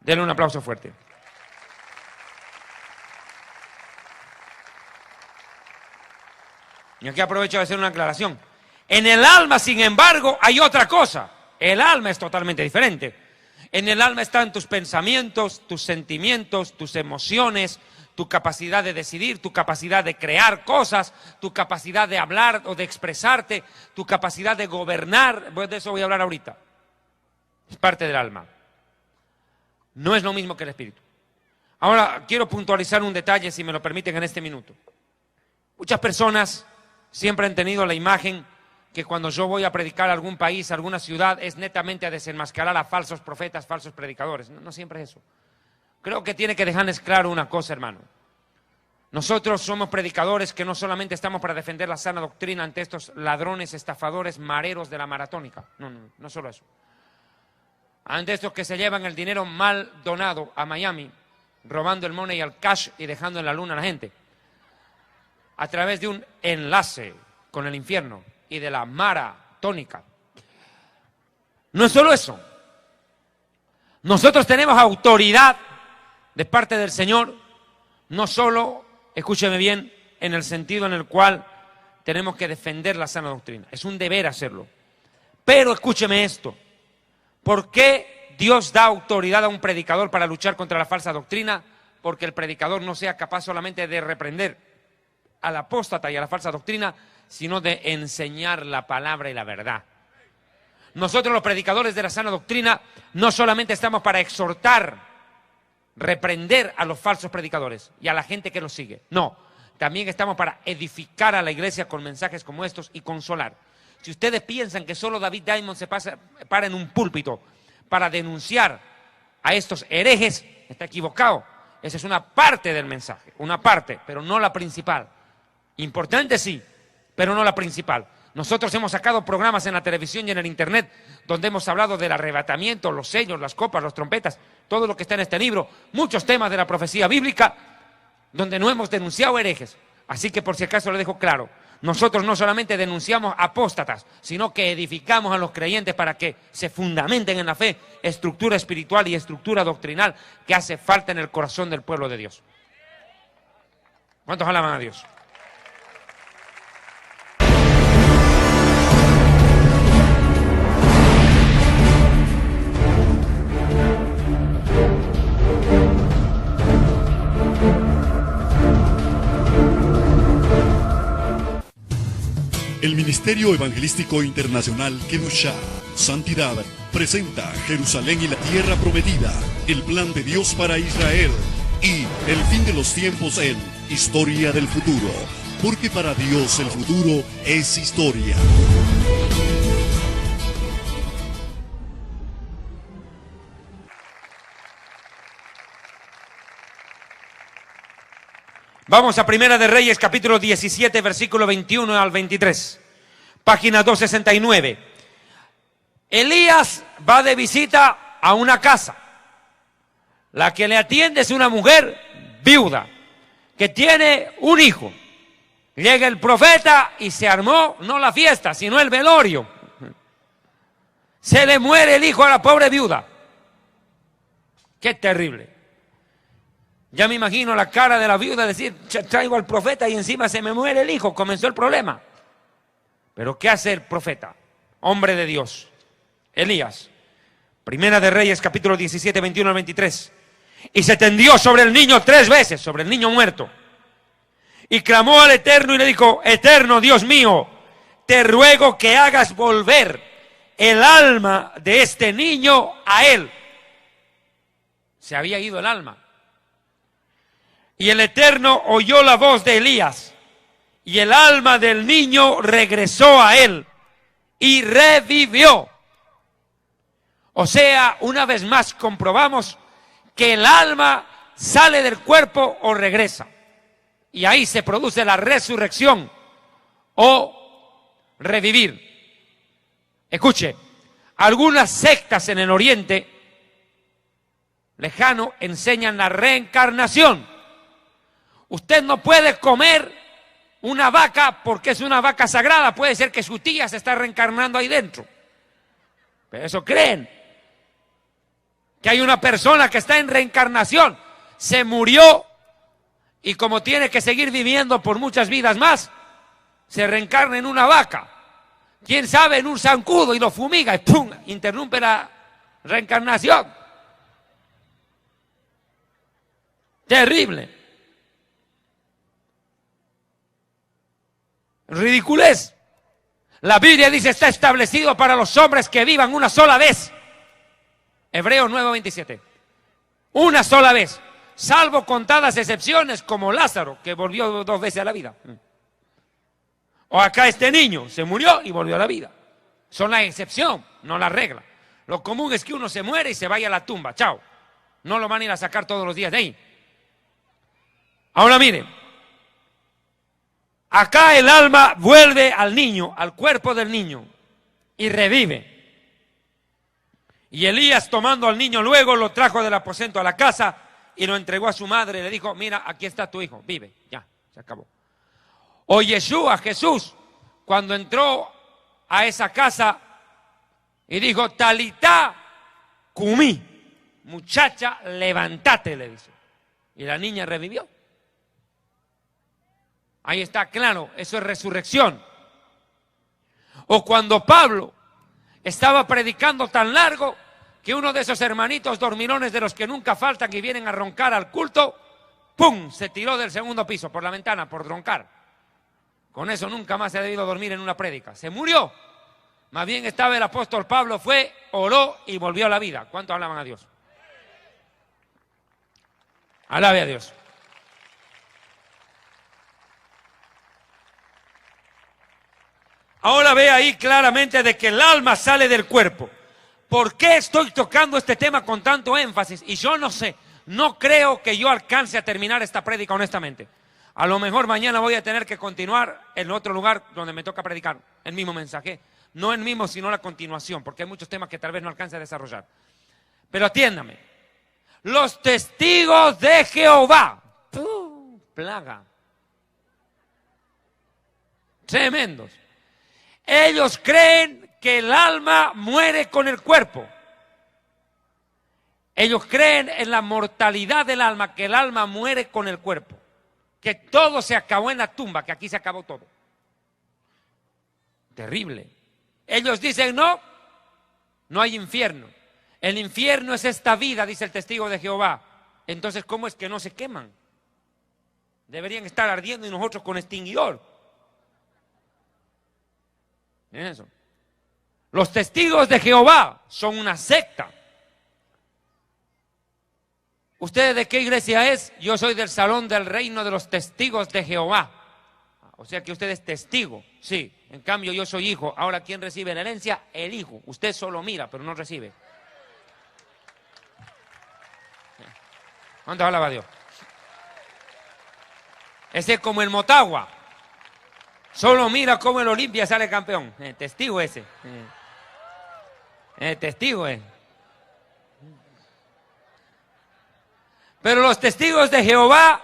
A: Denle un aplauso fuerte. Y aquí aprovecho de hacer una aclaración. En el alma, sin embargo, hay otra cosa. El alma es totalmente diferente. En el alma están tus pensamientos, tus sentimientos, tus emociones, tu capacidad de decidir, tu capacidad de crear cosas, tu capacidad de hablar o de expresarte, tu capacidad de gobernar. Pues de eso voy a hablar ahorita. Es parte del alma. No es lo mismo que el espíritu. Ahora quiero puntualizar un detalle, si me lo permiten, en este minuto. Muchas personas siempre han tenido la imagen que cuando yo voy a predicar a algún país, a alguna ciudad, es netamente a desenmascarar a falsos profetas, falsos predicadores. No, no siempre es eso. Creo que tiene que dejarles claro una cosa, hermano. Nosotros somos predicadores que no solamente estamos para defender la sana doctrina ante estos ladrones, estafadores, mareros de la maratónica. No solo eso. Ante estos que se llevan el dinero mal donado a Miami, robando el money al cash y dejando en la luna a la gente. A través de un enlace con el infierno y de la maratónica. No es solo eso. Nosotros tenemos autoridad de parte del Señor, no solo, escúcheme bien, en el sentido en el cual tenemos que defender la sana doctrina. Es un deber hacerlo. Pero escúcheme esto. ¿Por qué Dios da autoridad a un predicador para luchar contra la falsa doctrina? Porque el predicador no sea capaz solamente de reprender al apóstata y a la falsa doctrina, sino de enseñar la palabra y la verdad. Nosotros los predicadores de la sana doctrina no solamente estamos para exhortar, reprender a los falsos predicadores y a la gente que los sigue. No, también estamos para edificar a la iglesia con mensajes como estos y consolar. Si ustedes piensan que solo David Diamond se para en un púlpito para denunciar a estos herejes, está equivocado. Esa es una parte del mensaje, una parte, pero no la principal. Importante sí, pero no la principal. Nosotros hemos sacado programas en la televisión y en el internet donde hemos hablado del arrebatamiento, los sellos, las copas, las trompetas, todo lo que está en este libro, muchos temas de la profecía bíblica donde no hemos denunciado herejes. Así que por si acaso le dejo claro, nosotros no solamente denunciamos apóstatas, sino que edificamos a los creyentes para que se fundamenten en la fe, estructura espiritual y estructura doctrinal que hace falta en el corazón del pueblo de Dios. ¿Cuántos alaban a Dios?
B: El Ministerio Evangelístico Internacional Kedushá, Santidad, presenta Jerusalén y la Tierra Prometida, el plan de Dios para Israel y el fin de los tiempos en Historia del Futuro, porque para Dios el futuro es historia.
A: Vamos a Primera de Reyes, capítulo 17, versículo 21 al 23. Página 269. Elías va de visita a una casa. La que le atiende es una mujer viuda, que tiene un hijo. Llega el profeta y se armó, no la fiesta, sino el velorio. Se le muere el hijo a la pobre viuda. Qué terrible. Ya me imagino la cara de la viuda decir, traigo al profeta y encima se me muere el hijo. Comenzó el problema. Pero ¿qué hace el profeta? Hombre de Dios. Elías. Primera de Reyes, capítulo 17, 21 al 23. Y se tendió sobre el niño 3 veces, sobre el niño muerto. Y clamó al Eterno y le dijo, Eterno, Dios mío, te ruego que hagas volver el alma de este niño a él. Se había ido el alma. Y el Eterno oyó la voz de Elías, y el alma del niño regresó a él, y revivió. O sea, una vez más comprobamos que el alma sale del cuerpo o regresa. Y ahí se produce la resurrección o revivir. Escuche, algunas sectas en el Oriente lejano enseñan la reencarnación. Usted no puede comer una vaca porque es una vaca sagrada. Puede ser que su tía se está reencarnando ahí dentro. Pero eso creen. Que hay una persona que está en reencarnación. Se murió y como tiene que seguir viviendo por muchas vidas más, se reencarna en una vaca. ¿Quién sabe? En un zancudo y lo fumiga y ¡pum! Interrumpe la reencarnación. Terrible. Ridiculez. La Biblia dice está establecido para los hombres que vivan una sola vez. Hebreos 9:27. Una sola vez, salvo contadas excepciones como Lázaro, que volvió 2 veces a la vida. O acá este niño se murió y volvió a la vida. Son la excepción, no la regla. Lo común es que uno se muere y se vaya a la tumba. Chao. No lo van a ir a sacar todos los días de ahí. Ahora miren. Acá el alma vuelve al niño, al cuerpo del niño, y revive. Y Elías, tomando al niño, luego lo trajo del aposento a la casa y lo entregó a su madre. Le dijo, mira, aquí está tu hijo, vive, ya, se acabó. O Yeshua, Jesús, cuando entró a esa casa y dijo, Talitá cumí, muchacha, levántate, le dice. Y la niña revivió. Ahí está claro, eso es resurrección. O cuando Pablo estaba predicando tan largo que uno de esos hermanitos dormilones de los que nunca faltan y vienen a roncar al culto, ¡pum!, se tiró del 2º piso por la ventana por roncar. Con eso nunca más se ha debido dormir en una prédica. Se murió. Más bien estaba el apóstol Pablo, fue, oró y volvió a la vida. ¿Cuántos alaban a Dios? Alabe a Dios. Ahora ve ahí claramente de que el alma sale del cuerpo. ¿Por qué estoy tocando este tema con tanto énfasis? Y yo no sé, no creo que yo alcance a terminar esta prédica honestamente. A lo mejor mañana voy a tener que continuar en otro lugar donde me toca predicar el mismo mensaje. No el mismo, sino la continuación, porque hay muchos temas que tal vez no alcance a desarrollar. Pero atiéndame. Los testigos de Jehová. Plaga. Tremendos. Ellos creen que el alma muere con el cuerpo. Ellos creen en la mortalidad del alma, que el alma muere con el cuerpo. Que todo se acabó en la tumba, que aquí se acabó todo. Terrible. Ellos dicen, no hay infierno. El infierno es esta vida, dice el testigo de Jehová. Entonces, ¿cómo es que no se queman? Deberían estar ardiendo y nosotros con extinguidor. Miren eso. Los testigos de Jehová son una secta. ¿Ustedes de qué iglesia es? Yo soy del Salón del Reino de los Testigos de Jehová. O sea que usted es testigo, sí. En cambio yo soy hijo. Ahora, ¿quién recibe la herencia? El hijo. Usted solo mira, pero no recibe. ¿Cuánto alaba a Dios? Ese es como el Motagua. Solo mira cómo el Olimpia sale campeón. Testigo ese. Testigo es. Pero los testigos de Jehová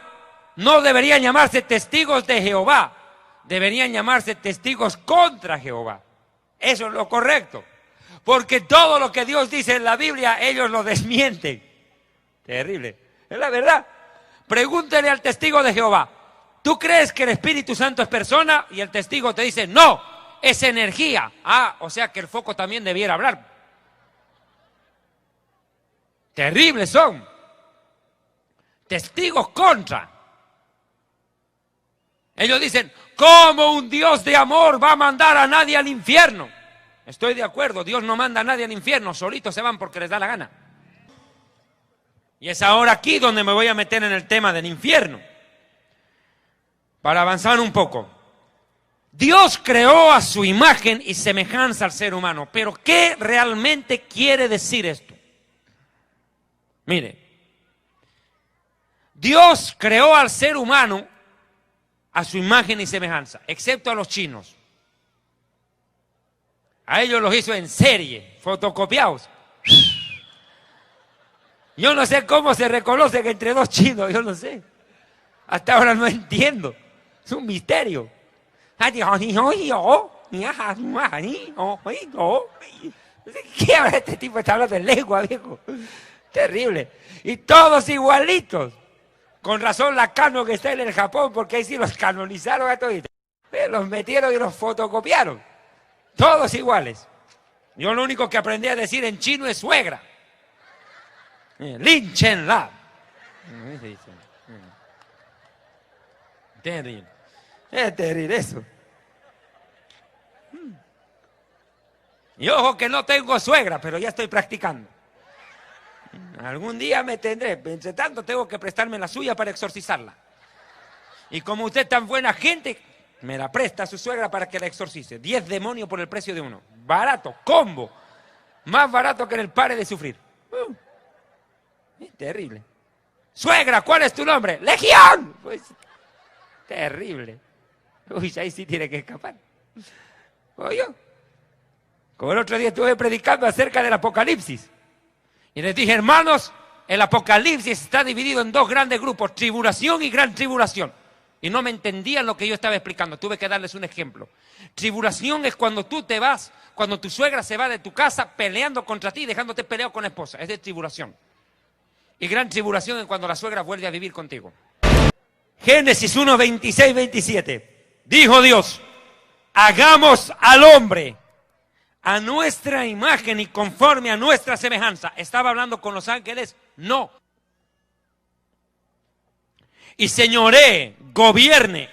A: no deberían llamarse testigos de Jehová. Deberían llamarse testigos contra Jehová. Eso es lo correcto. Porque todo lo que Dios dice en la Biblia, ellos lo desmienten. Terrible. Es la verdad. Pregúntele al testigo de Jehová, ¿tú crees que el Espíritu Santo es persona? Y el testigo te dice, no, es energía. Ah, o sea que el foco también debiera hablar. Terribles son. Testigos contra. Ellos dicen, ¿cómo un Dios de amor va a mandar a nadie al infierno? Estoy de acuerdo, Dios no manda a nadie al infierno, solitos se van porque les da la gana. Y es ahora aquí donde me voy a meter en el tema del infierno. Para avanzar un poco. Dios creó a su imagen y semejanza al ser humano. Pero ¿qué realmente quiere decir esto? Mire. Dios creó al ser humano a su imagen y semejanza, excepto a los chinos. A ellos los hizo en serie, fotocopiados. Yo no sé cómo se reconocen entre dos chinos, yo no sé. Hasta ahora no entiendo. Es un misterio. ¿Qué habla este tipo? Está hablando en lengua, viejo. Terrible. Y todos igualitos. Con razón la Canon que está en el Japón, porque ahí sí los canonizaron a todos. Los metieron y los fotocopiaron. Todos iguales. Yo lo único que aprendí a decir en chino es suegra. Lin Chen La. Terrible. Es terrible eso. Y ojo que no tengo suegra, pero ya estoy practicando. Algún día me tendré. Entre tanto tengo que prestarme la suya para exorcizarla. Y como usted es tan buena gente, me la presta a su suegra para que la exorcice. 10 demonios por el precio de uno. Barato, combo. Más barato que en el Pare de Sufrir. Es terrible. Suegra, ¿cuál es tu nombre? ¡Legión! Pues, terrible. Uy, ahí sí tiene que escapar. Oye, como el otro día estuve predicando acerca del Apocalipsis. Y les dije, hermanos, el Apocalipsis está dividido en dos grandes grupos, tribulación y gran tribulación. Y no me entendían lo que yo estaba explicando, tuve que darles un ejemplo. Tribulación es cuando tú te vas, cuando tu suegra se va de tu casa peleando contra ti, dejándote peleado con la esposa. Es de tribulación. Y gran tribulación es cuando la suegra vuelve a vivir contigo. Génesis 1, 26, 27. Dijo Dios, hagamos al hombre a nuestra imagen y conforme a nuestra semejanza. ¿Estaba hablando con los ángeles? No. Y señoree, gobierne,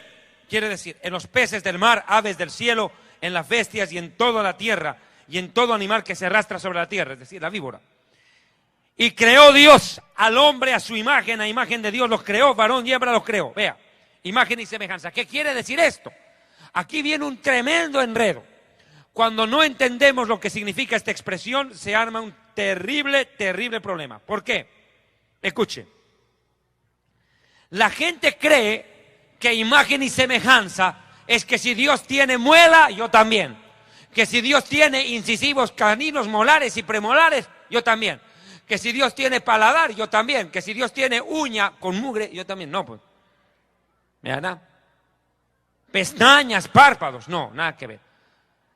A: quiere decir, en los peces del mar, aves del cielo, en las bestias y en toda la tierra, y en todo animal que se arrastra sobre la tierra, es decir, la víbora. Y creó Dios al hombre a su imagen, a imagen de Dios los creó, varón y hembra los creó. Vea, imagen y semejanza. ¿Qué quiere decir esto? Aquí viene un tremendo enredo. Cuando no entendemos lo que significa esta expresión, se arma un terrible, terrible problema. ¿Por qué? Escuche. La gente cree que imagen y semejanza es que si Dios tiene muela, yo también. Que si Dios tiene incisivos caninos, molares y premolares, yo también. Que si Dios tiene paladar, yo también. Que si Dios tiene uña con mugre, yo también. No, pues. ¿Verdad? Pestañas, párpados, no, nada que ver.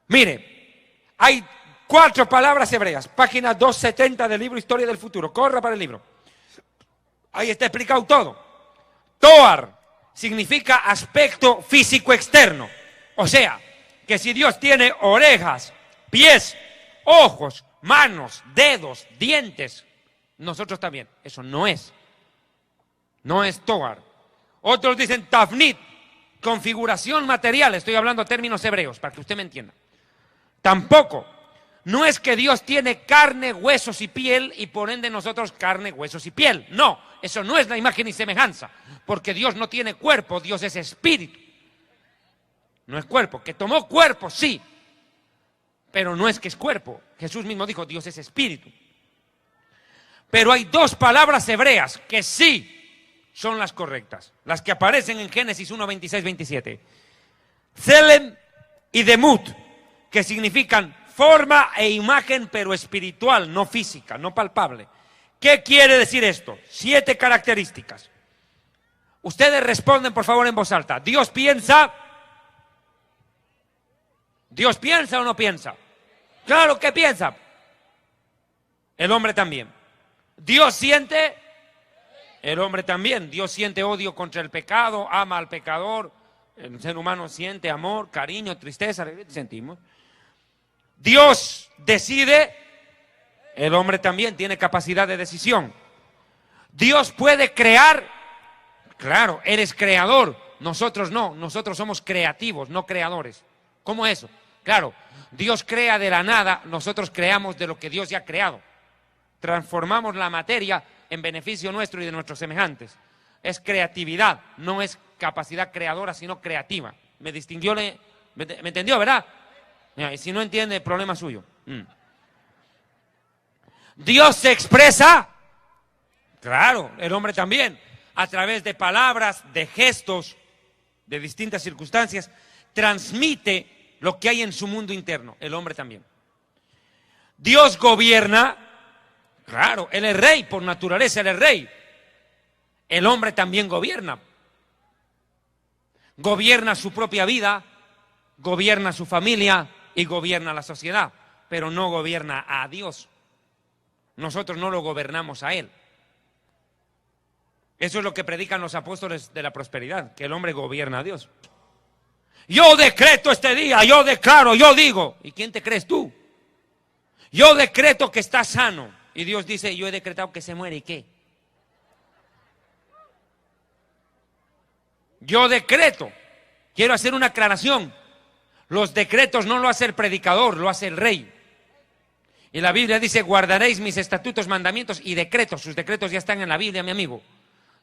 A: Mire, hay 4 palabras hebreas, página 270 del libro Historia del Futuro. Corra para el libro. Ahí está explicado todo. Toar significa aspecto físico externo. O sea, que si Dios tiene orejas, pies, ojos, manos, dedos, dientes, nosotros también. Eso no es. No es Toar. Otros dicen Tafnit, configuración material. Estoy hablando términos hebreos para que usted me entienda. Tampoco. No es que Dios tiene carne, huesos y piel y por ende nosotros carne, huesos y piel. No, eso no es la imagen y semejanza. Porque Dios no tiene cuerpo, Dios es espíritu. No es cuerpo. Que tomó cuerpo, sí. Pero no es que es cuerpo. Jesús mismo dijo, Dios es espíritu. Pero hay 2 palabras hebreas que sí son las correctas. Las que aparecen en Génesis 1, 26, 27. Tselem y Demut, que significan forma e imagen, pero espiritual, no física, no palpable. ¿Qué quiere decir esto? 7 características. Ustedes responden, por favor, en voz alta. ¿Dios piensa? ¿Dios piensa o no piensa? Claro que piensa. el hombre también. Dios siente, el hombre también. Dios siente odio contra el pecado, ama al pecador. El ser humano siente amor, cariño, tristeza, sentimos. Dios decide, el hombre también tiene capacidad de decisión. Dios puede crear, claro, eres creador, nosotros no, nosotros somos creativos, no creadores. ¿Cómo es eso? Claro, Dios crea de la nada, nosotros creamos de lo que Dios ya ha creado. Transformamos la materia en beneficio nuestro y de nuestros semejantes. Es creatividad, no es capacidad creadora, sino creativa. ¿Me distinguió? ¿Me entendió, verdad? Y si no entiende, problema suyo. Dios se expresa, claro, el hombre también, a través de palabras, de gestos, de distintas circunstancias, transmite lo que hay en su mundo interno, el hombre también. Dios gobierna, claro, Él es rey, por naturaleza Él es rey. El hombre también gobierna. Gobierna su propia vida, gobierna su familia y gobierna la sociedad, pero no gobierna a Dios. Nosotros no lo gobernamos a Él. Eso es lo que predican los apóstoles de la prosperidad, que el hombre gobierna a Dios. Yo decreto este día, yo declaro, yo digo. ¿Y quién te crees tú? Yo decreto que está sano. Y Dios dice, yo he decretado que se muere. ¿Y qué? Yo decreto. Quiero hacer una aclaración. Los decretos no lo hace el predicador, lo hace el rey. Y la Biblia dice, guardaréis mis estatutos, mandamientos y decretos. Sus decretos ya están en la Biblia, mi amigo.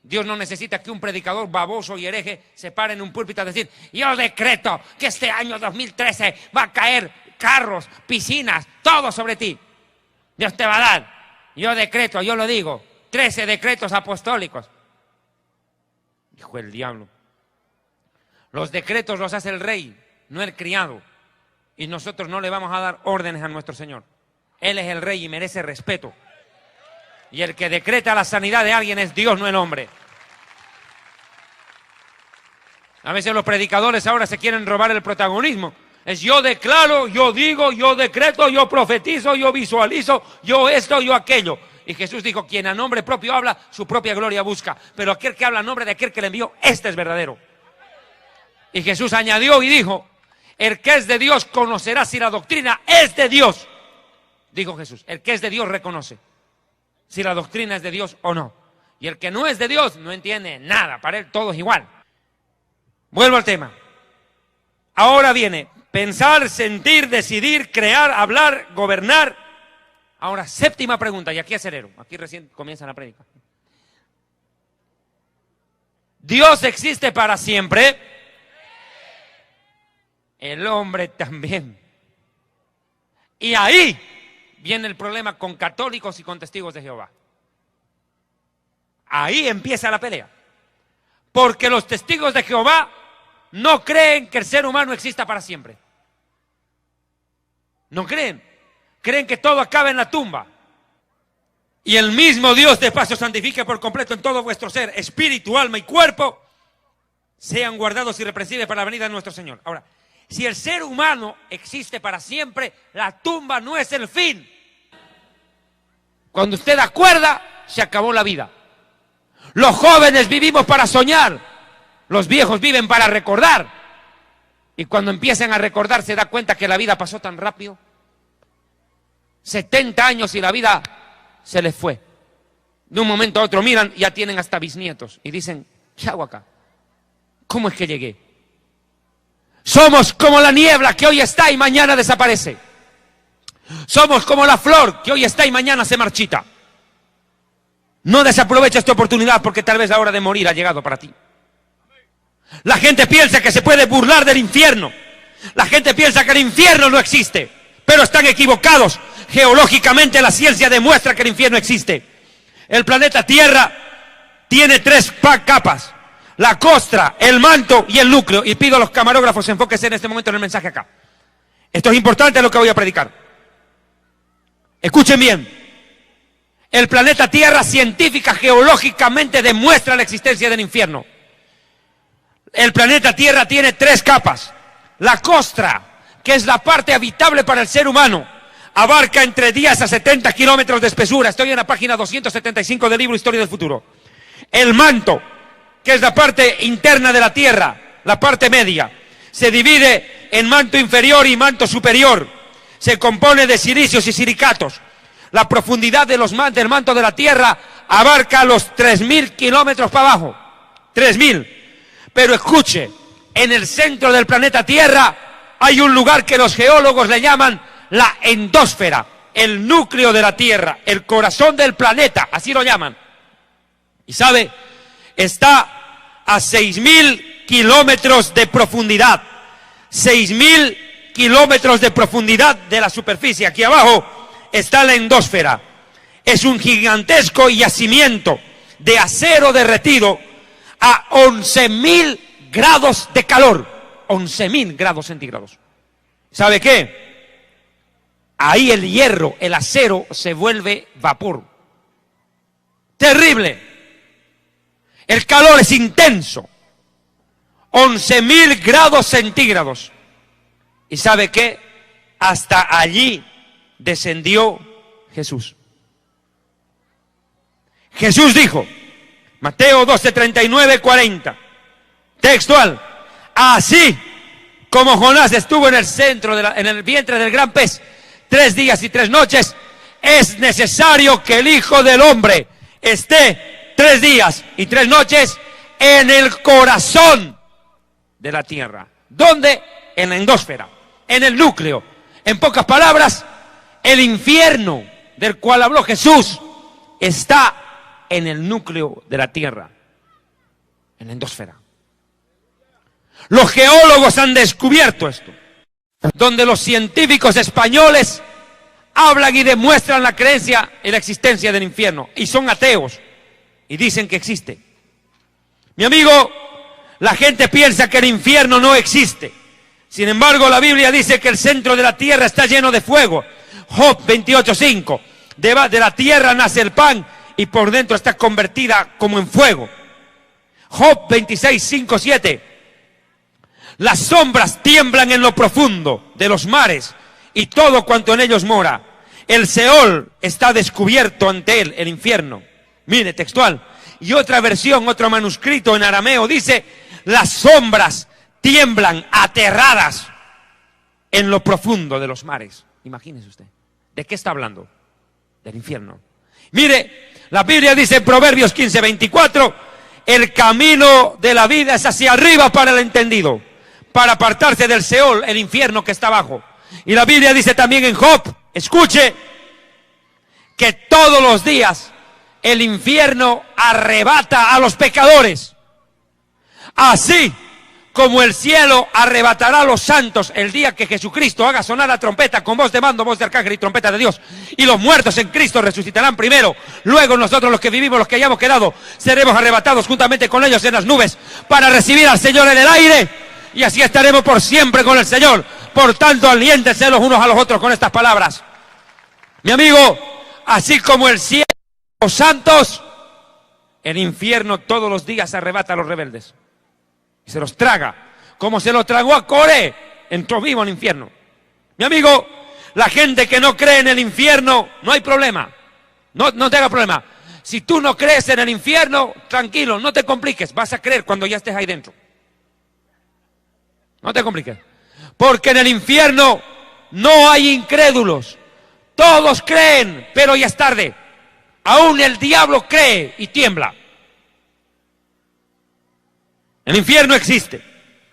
A: Dios no necesita que un predicador baboso y hereje se pare en un púlpito a decir, yo decreto que este año 2013 va a caer carros, piscinas, todo sobre ti. Dios te va a dar. Yo decreto, yo lo digo. 13 decretos apostólicos. Dijo el diablo. Los decretos los hace el rey, no el criado. Y nosotros no le vamos a dar órdenes a nuestro Señor. Él es el rey y merece respeto. Y el que decreta la sanidad de alguien es Dios, no el hombre. A veces los predicadores ahora se quieren robar el protagonismo. Es yo declaro, yo digo, yo decreto, yo profetizo, yo visualizo, yo esto, yo aquello. Y Jesús dijo, quien a nombre propio habla, su propia gloria busca. Pero aquel que habla a nombre de aquel que le envió, este es verdadero. Y Jesús añadió y dijo, el que es de Dios conocerá si la doctrina es de Dios. Dijo Jesús, el que es de Dios reconoce si la doctrina es de Dios o no. Y el que no es de Dios no entiende nada, para él todo es igual. Vuelvo al tema. Ahora viene pensar, sentir, decidir, crear, hablar, gobernar. Ahora, séptima pregunta, y aquí acelero, aquí recién comienza la prédica. ¿Dios existe para siempre? El hombre también. Y ahí viene el problema con católicos y con testigos de Jehová. Ahí empieza la pelea. Porque los testigos de Jehová no creen que el ser humano exista para siempre. No creen. Creen que todo acaba en la tumba. Y el mismo Dios de paz os santifique por completo en todo vuestro ser, espíritu, alma y cuerpo, sean guardados irreprensibles para la venida de nuestro Señor. Ahora, si el ser humano existe para siempre, la tumba no es el fin. Cuando usted acuerda, se acabó la vida. Los jóvenes vivimos para soñar, los viejos viven para recordar. Y cuando empiezan a recordar se da cuenta que la vida pasó tan rápido. 70 años y la vida se les fue. De un momento a otro miran y ya tienen hasta bisnietos. Y dicen, ¿qué hago acá? ¿Cómo es que llegué? Somos como la niebla que hoy está y mañana desaparece. Somos como la flor que hoy está y mañana se marchita. No desaprovecha esta oportunidad porque tal vez la hora de morir ha llegado para ti. La gente piensa que se puede burlar del infierno. La gente piensa que el infierno no existe, pero están equivocados. Geológicamente la ciencia demuestra que el infierno existe. El planeta Tierra tiene 3 capas. La costra, el manto y el núcleo. Y pido a los camarógrafos enfóquense en este momento en el mensaje acá. Esto es importante lo que voy a predicar. Escuchen bien. El planeta Tierra científica, geológicamente demuestra la existencia del infierno. El planeta Tierra tiene 3 capas. La costra, que es la parte habitable para el ser humano. abarca entre 10 a 70 kilómetros de espesura. Estoy en la página 275 del libro Historia del Futuro. El manto, que es la parte interna de la Tierra, la parte media, se divide en manto inferior y manto superior. Se compone de silicios y silicatos. La profundidad del manto de la Tierra abarca los 3.000 kilómetros para abajo. 3.000. Pero escuche, en el centro del planeta Tierra hay un lugar que los geólogos le llaman la endósfera, el núcleo de la Tierra, el corazón del planeta, así lo llaman. Y sabe, está a 6.000 kilómetros de profundidad. 6.000 kilómetros de profundidad de la superficie. Aquí abajo está la endósfera. Es un gigantesco yacimiento de acero derretido a 11.000 grados de calor. 11.000 grados centígrados. ¿Sabe qué? Ahí el hierro, el acero, se vuelve vapor. Terrible. El calor es intenso. 11.000 grados centígrados. ¿Y sabe qué? Hasta allí descendió Jesús. Jesús dijo, Mateo 12, 39, 40, textual: así como Jonás estuvo en el centro, en el vientre del gran pez 3 días y 3 noches, es necesario que el Hijo del Hombre esté 3 días y 3 noches en el corazón de la tierra. ¿Dónde? En la endósfera, en el núcleo. En pocas palabras, el infierno del cual habló Jesús está en el núcleo de la tierra, en la endósfera. Los geólogos han descubierto esto, donde los científicos españoles hablan y demuestran la creencia en la existencia del infierno, y son ateos y dicen que existe. Mi amigo, la gente piensa que el infierno no existe. Sin embargo, la Biblia dice que el centro de la tierra está lleno de fuego. Job 28:5. De la tierra nace el pan y por dentro está convertida como en fuego. Job 26:5, 7. Las sombras tiemblan en lo profundo de los mares y todo cuanto en ellos mora. El Seol está descubierto ante él, el infierno. Mire, textual. Y otra versión, otro manuscrito en arameo dice: las sombras tiemblan aterradas en lo profundo de los mares. Imagínese usted. ¿De qué está hablando? Del infierno. Mire, la Biblia dice en Proverbios 15:24, el camino de la vida es hacia arriba para el entendido, para apartarse del Seol, el infierno que está abajo. Y la Biblia dice también en Job, escuche, que todos los días el infierno arrebata a los pecadores. Así como el cielo arrebatará a los santos el día que Jesucristo haga sonar la trompeta con voz de mando, voz de arcángel y trompeta de Dios, y los muertos en Cristo resucitarán primero, luego nosotros los que vivimos, los que hayamos quedado, seremos arrebatados juntamente con ellos en las nubes para recibir al Señor en el aire, y así estaremos por siempre con el Señor. Por tanto, aliéntense los unos a los otros con estas palabras. Mi amigo, así como el cielo a los santos, el infierno todos los días arrebata a los rebeldes y se los traga, como se los tragó a Coré. Entró vivo al infierno. Mi amigo, la gente que no cree en el infierno, no hay problema. No tenga problema. Si tú no crees en el infierno, tranquilo, no te compliques. Vas a creer cuando ya estés ahí dentro. No te compliques. Porque en el infierno no hay incrédulos. Todos creen, pero ya es tarde. Aún el diablo cree y tiembla. El infierno existe.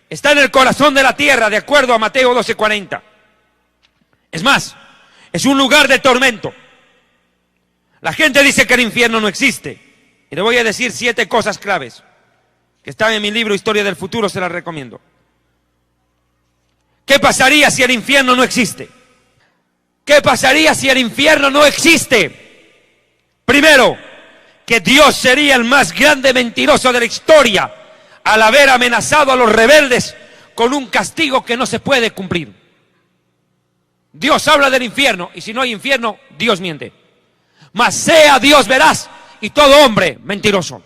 A: Está en el corazón de la tierra, de acuerdo a Mateo 12:40. Es más, es un lugar de tormento. La gente dice que el infierno no existe. Y le voy a decir 7 cosas claves que están en mi libro Historia del Futuro, se las recomiendo. ¿Qué pasaría si el infierno no existe? ¿Qué pasaría si el infierno no existe? Primero, que Dios sería el más grande mentiroso de la historia al haber amenazado a los rebeldes con un castigo que no se puede cumplir. Dios habla del infierno, y si no hay infierno, Dios miente. Mas sea Dios veraz y todo hombre mentiroso.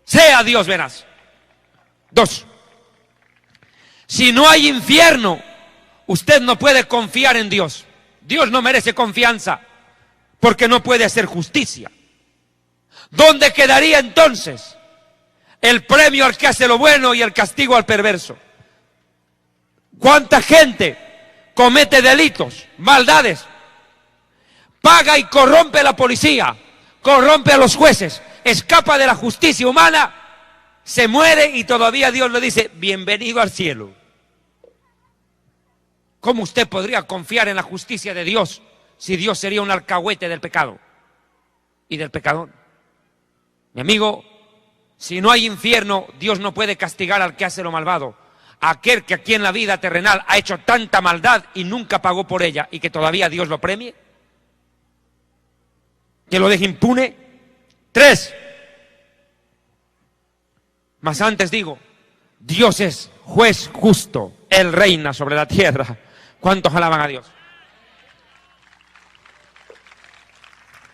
A: Sea Dios veraz. 2. Si no hay infierno, usted no puede confiar en Dios. Dios no merece confianza porque no puede hacer justicia. ¿Dónde quedaría entonces el premio al que hace lo bueno y el castigo al perverso? ¿Cuánta gente comete delitos, maldades, paga y corrompe a la policía, corrompe a los jueces, escapa de la justicia humana, se muere y todavía Dios le dice, bienvenido al cielo? ¿Cómo usted podría confiar en la justicia de Dios si Dios sería un alcahuete del pecado y del pecador? Mi amigo, si no hay infierno, Dios no puede castigar al que hace lo malvado. Aquel que aquí en la vida terrenal ha hecho tanta maldad y nunca pagó por ella y que todavía Dios lo premie, que lo deje impune. 3. Mas antes digo, Dios es juez justo, Él reina sobre la tierra. ¿Cuántos alaban a Dios?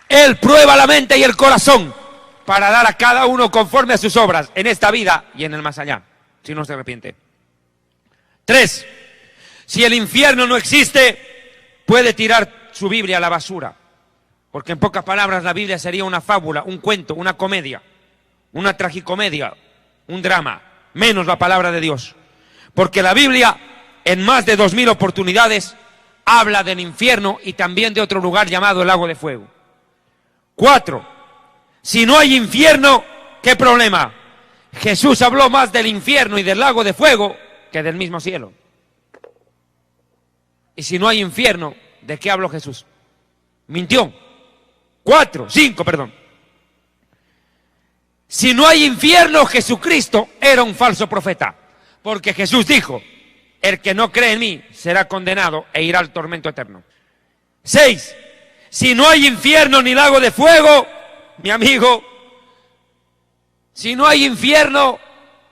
A: Él prueba la mente y el corazón para dar a cada uno conforme a sus obras en esta vida y en el más allá, si no se arrepiente. 3. Si el infierno no existe, puede tirar su Biblia a la basura. Porque en pocas palabras la Biblia sería una fábula, un cuento, una comedia, una tragicomedia, un drama, menos la palabra de Dios. Porque la Biblia, en más de 2000 oportunidades, habla del infierno y también de otro lugar llamado el lago de fuego. 4. Si no hay infierno, ¿qué problema? Jesús habló más del infierno y del lago de fuego que del mismo cielo. Y si no hay infierno, ¿de qué habló Jesús? Mintió. 5, perdón. Si no hay infierno, Jesucristo era un falso profeta. Porque Jesús dijo, el que no cree en mí será condenado e irá al tormento eterno. 6. Si no hay infierno ni lago de fuego, mi amigo, si no hay infierno,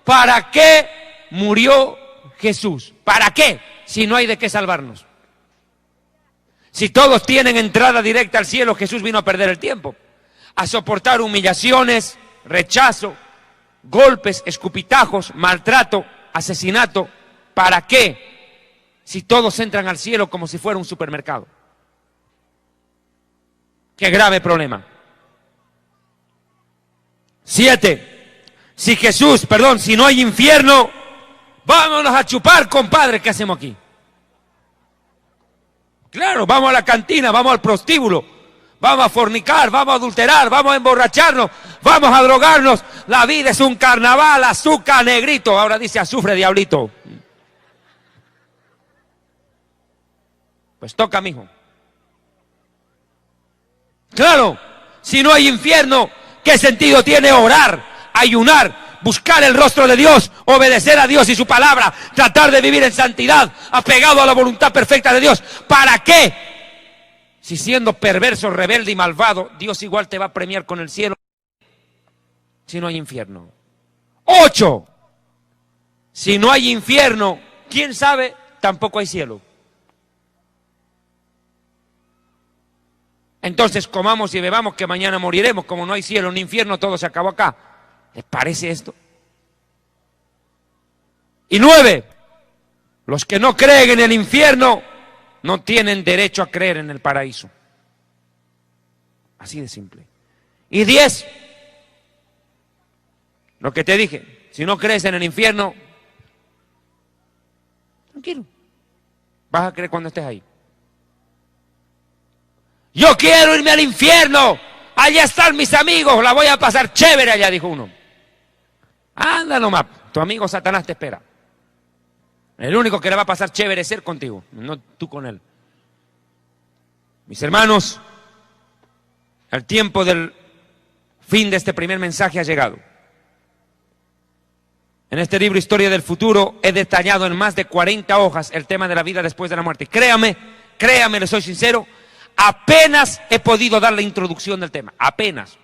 A: ¿para qué murió Jesús? ¿Para qué? Si no hay de qué salvarnos. Si todos tienen entrada directa al cielo, Jesús vino a perder el tiempo, a soportar humillaciones, rechazo, golpes, escupitajos, maltrato, asesinato. ¿Para qué? Si todos entran al cielo como si fuera un supermercado. Qué grave problema. 7. Si no hay infierno, vámonos a chupar, compadre, ¿qué hacemos aquí? Claro, vamos a la cantina, vamos al prostíbulo, vamos a fornicar, vamos a adulterar, vamos a emborracharnos, vamos a drogarnos. La vida es un carnaval, azúcar, negrito. Ahora dice azufre, diablito. Pues toca, mijo. Claro, si no hay infierno, ¿qué sentido tiene orar, ayunar, buscar el rostro de Dios, obedecer a Dios y su palabra, tratar de vivir en santidad, apegado a la voluntad perfecta de Dios? ¿Para qué? Si siendo perverso, rebelde y malvado, Dios igual te va a premiar con el cielo si no hay infierno. 8. Si no hay infierno, ¿quién sabe? Tampoco hay cielo. Entonces comamos y bebamos que mañana moriremos. Como no hay cielo ni infierno, todo se acabó acá. ¿Les parece esto? Y 9. Los que no creen en el infierno no tienen derecho a creer en el paraíso. Así de simple. Y 10. Lo que te dije, si no crees en el infierno, tranquilo, vas a creer cuando estés ahí. Yo quiero irme al infierno, allá están mis amigos, la voy a pasar chévere allá, dijo uno. Anda nomás, tu amigo Satanás te espera. El único que le va a pasar chévere es él contigo, no tú con él. Mis hermanos, el tiempo del fin de este primer mensaje ha llegado. En este libro Historia del Futuro he detallado en más de 40 hojas el tema de la vida después de la muerte. Créame, le soy sincero, apenas he podido dar la introducción del tema, apenas.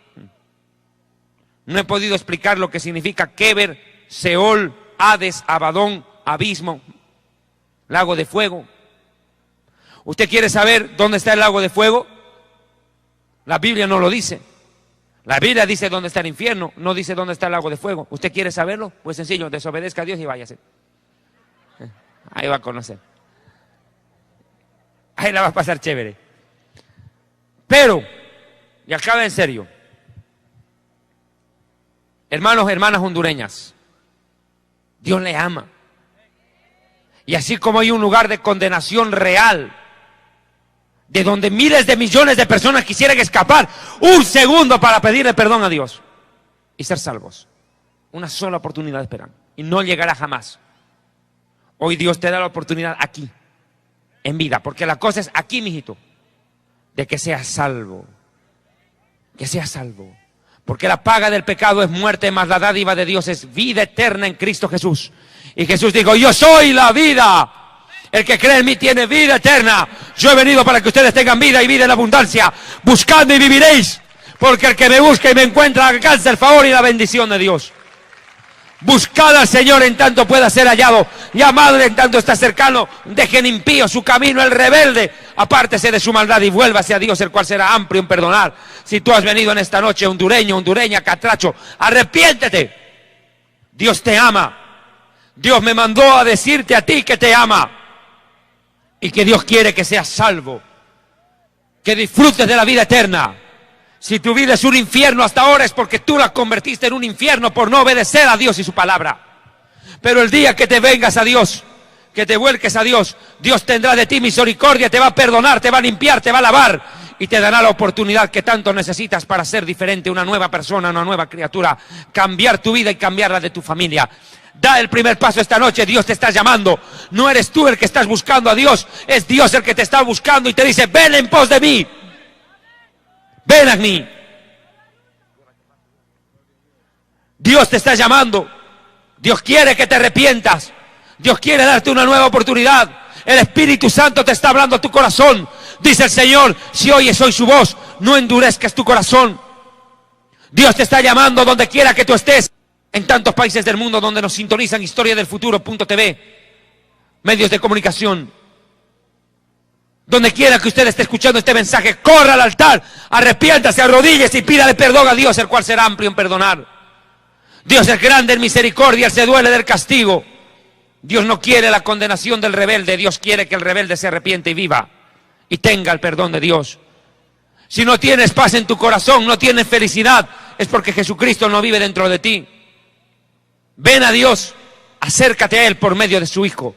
A: No he podido explicar lo que significa Keber, Seol, Hades, Abadón, abismo, lago de fuego. ¿Usted quiere saber dónde está el lago de fuego? La Biblia no lo dice. La Biblia dice dónde está el infierno, no dice dónde está el lago de fuego. ¿Usted quiere saberlo? Pues sencillo, desobedezca a Dios y váyase. Ahí va a conocer. ahí la vas a pasar chévere. Pero, y acaba en serio, hermanos, hermanas hondureñas, Dios le ama. Y así como hay un lugar de condenación real, de donde miles de millones de personas quisieran escapar un segundo para pedirle perdón a Dios y ser salvos, una sola oportunidad esperan y no llegará jamás. Hoy Dios te da la oportunidad aquí, en vida, porque la cosa es aquí, mijito, de que seas salvo, que seas salvo, porque la paga del pecado es muerte, mas la dádiva de Dios es vida eterna en Cristo Jesús. Y Jesús dijo, yo soy la vida. El que cree en mí tiene vida eterna. Yo he venido para que ustedes tengan vida y vida en abundancia. Buscadme y viviréis. Porque el que me busca y me encuentra alcanza el favor y la bendición de Dios. Buscad al Señor en tanto pueda ser hallado. Llamadle en tanto está cercano. Dejen impío su camino, el rebelde. Apártese de su maldad y vuélvase a Dios, el cual será amplio en perdonar. Si tú has venido en esta noche, hondureño, hondureña, catracho, arrepiéntete. Dios te ama. Dios me mandó a decirte a ti que te ama y que Dios quiere que seas salvo, que disfrutes de la vida eterna. Si tu vida es un infierno hasta ahora es porque tú la convertiste en un infierno por no obedecer a Dios y su palabra. Pero el día que te vengas a Dios, que te vuelques a Dios, Dios tendrá de ti misericordia, te va a perdonar, te va a limpiar, te va a lavar y te dará la oportunidad que tanto necesitas para ser diferente, una nueva persona, una nueva criatura, cambiar tu vida y cambiar la de tu familia. Da el primer paso esta noche, Dios te está llamando. No eres tú el que estás buscando a Dios, es Dios el que te está buscando y te dice, ven en pos de mí. Ven a mí. Dios te está llamando. Dios quiere que te arrepientas. Dios quiere darte una nueva oportunidad. El Espíritu Santo te está hablando a tu corazón. Dice el Señor, si oyes hoy su voz, no endurezcas tu corazón. Dios te está llamando donde quiera que tú estés. En tantos países del mundo donde nos sintonizan historiadelfuturo.tv, medios de comunicación. Donde quiera que usted esté escuchando este mensaje, corra al altar, arrepiéntase, arrodíllese y pídale perdón a Dios, el cual será amplio en perdonar. Dios es grande en misericordia, Él se duele del castigo. Dios no quiere la condenación del rebelde, Dios quiere que el rebelde se arrepiente y viva y tenga el perdón de Dios. Si no tienes paz en tu corazón, no tienes felicidad, es porque Jesucristo no vive dentro de ti. Ven a Dios, acércate a Él por medio de su Hijo.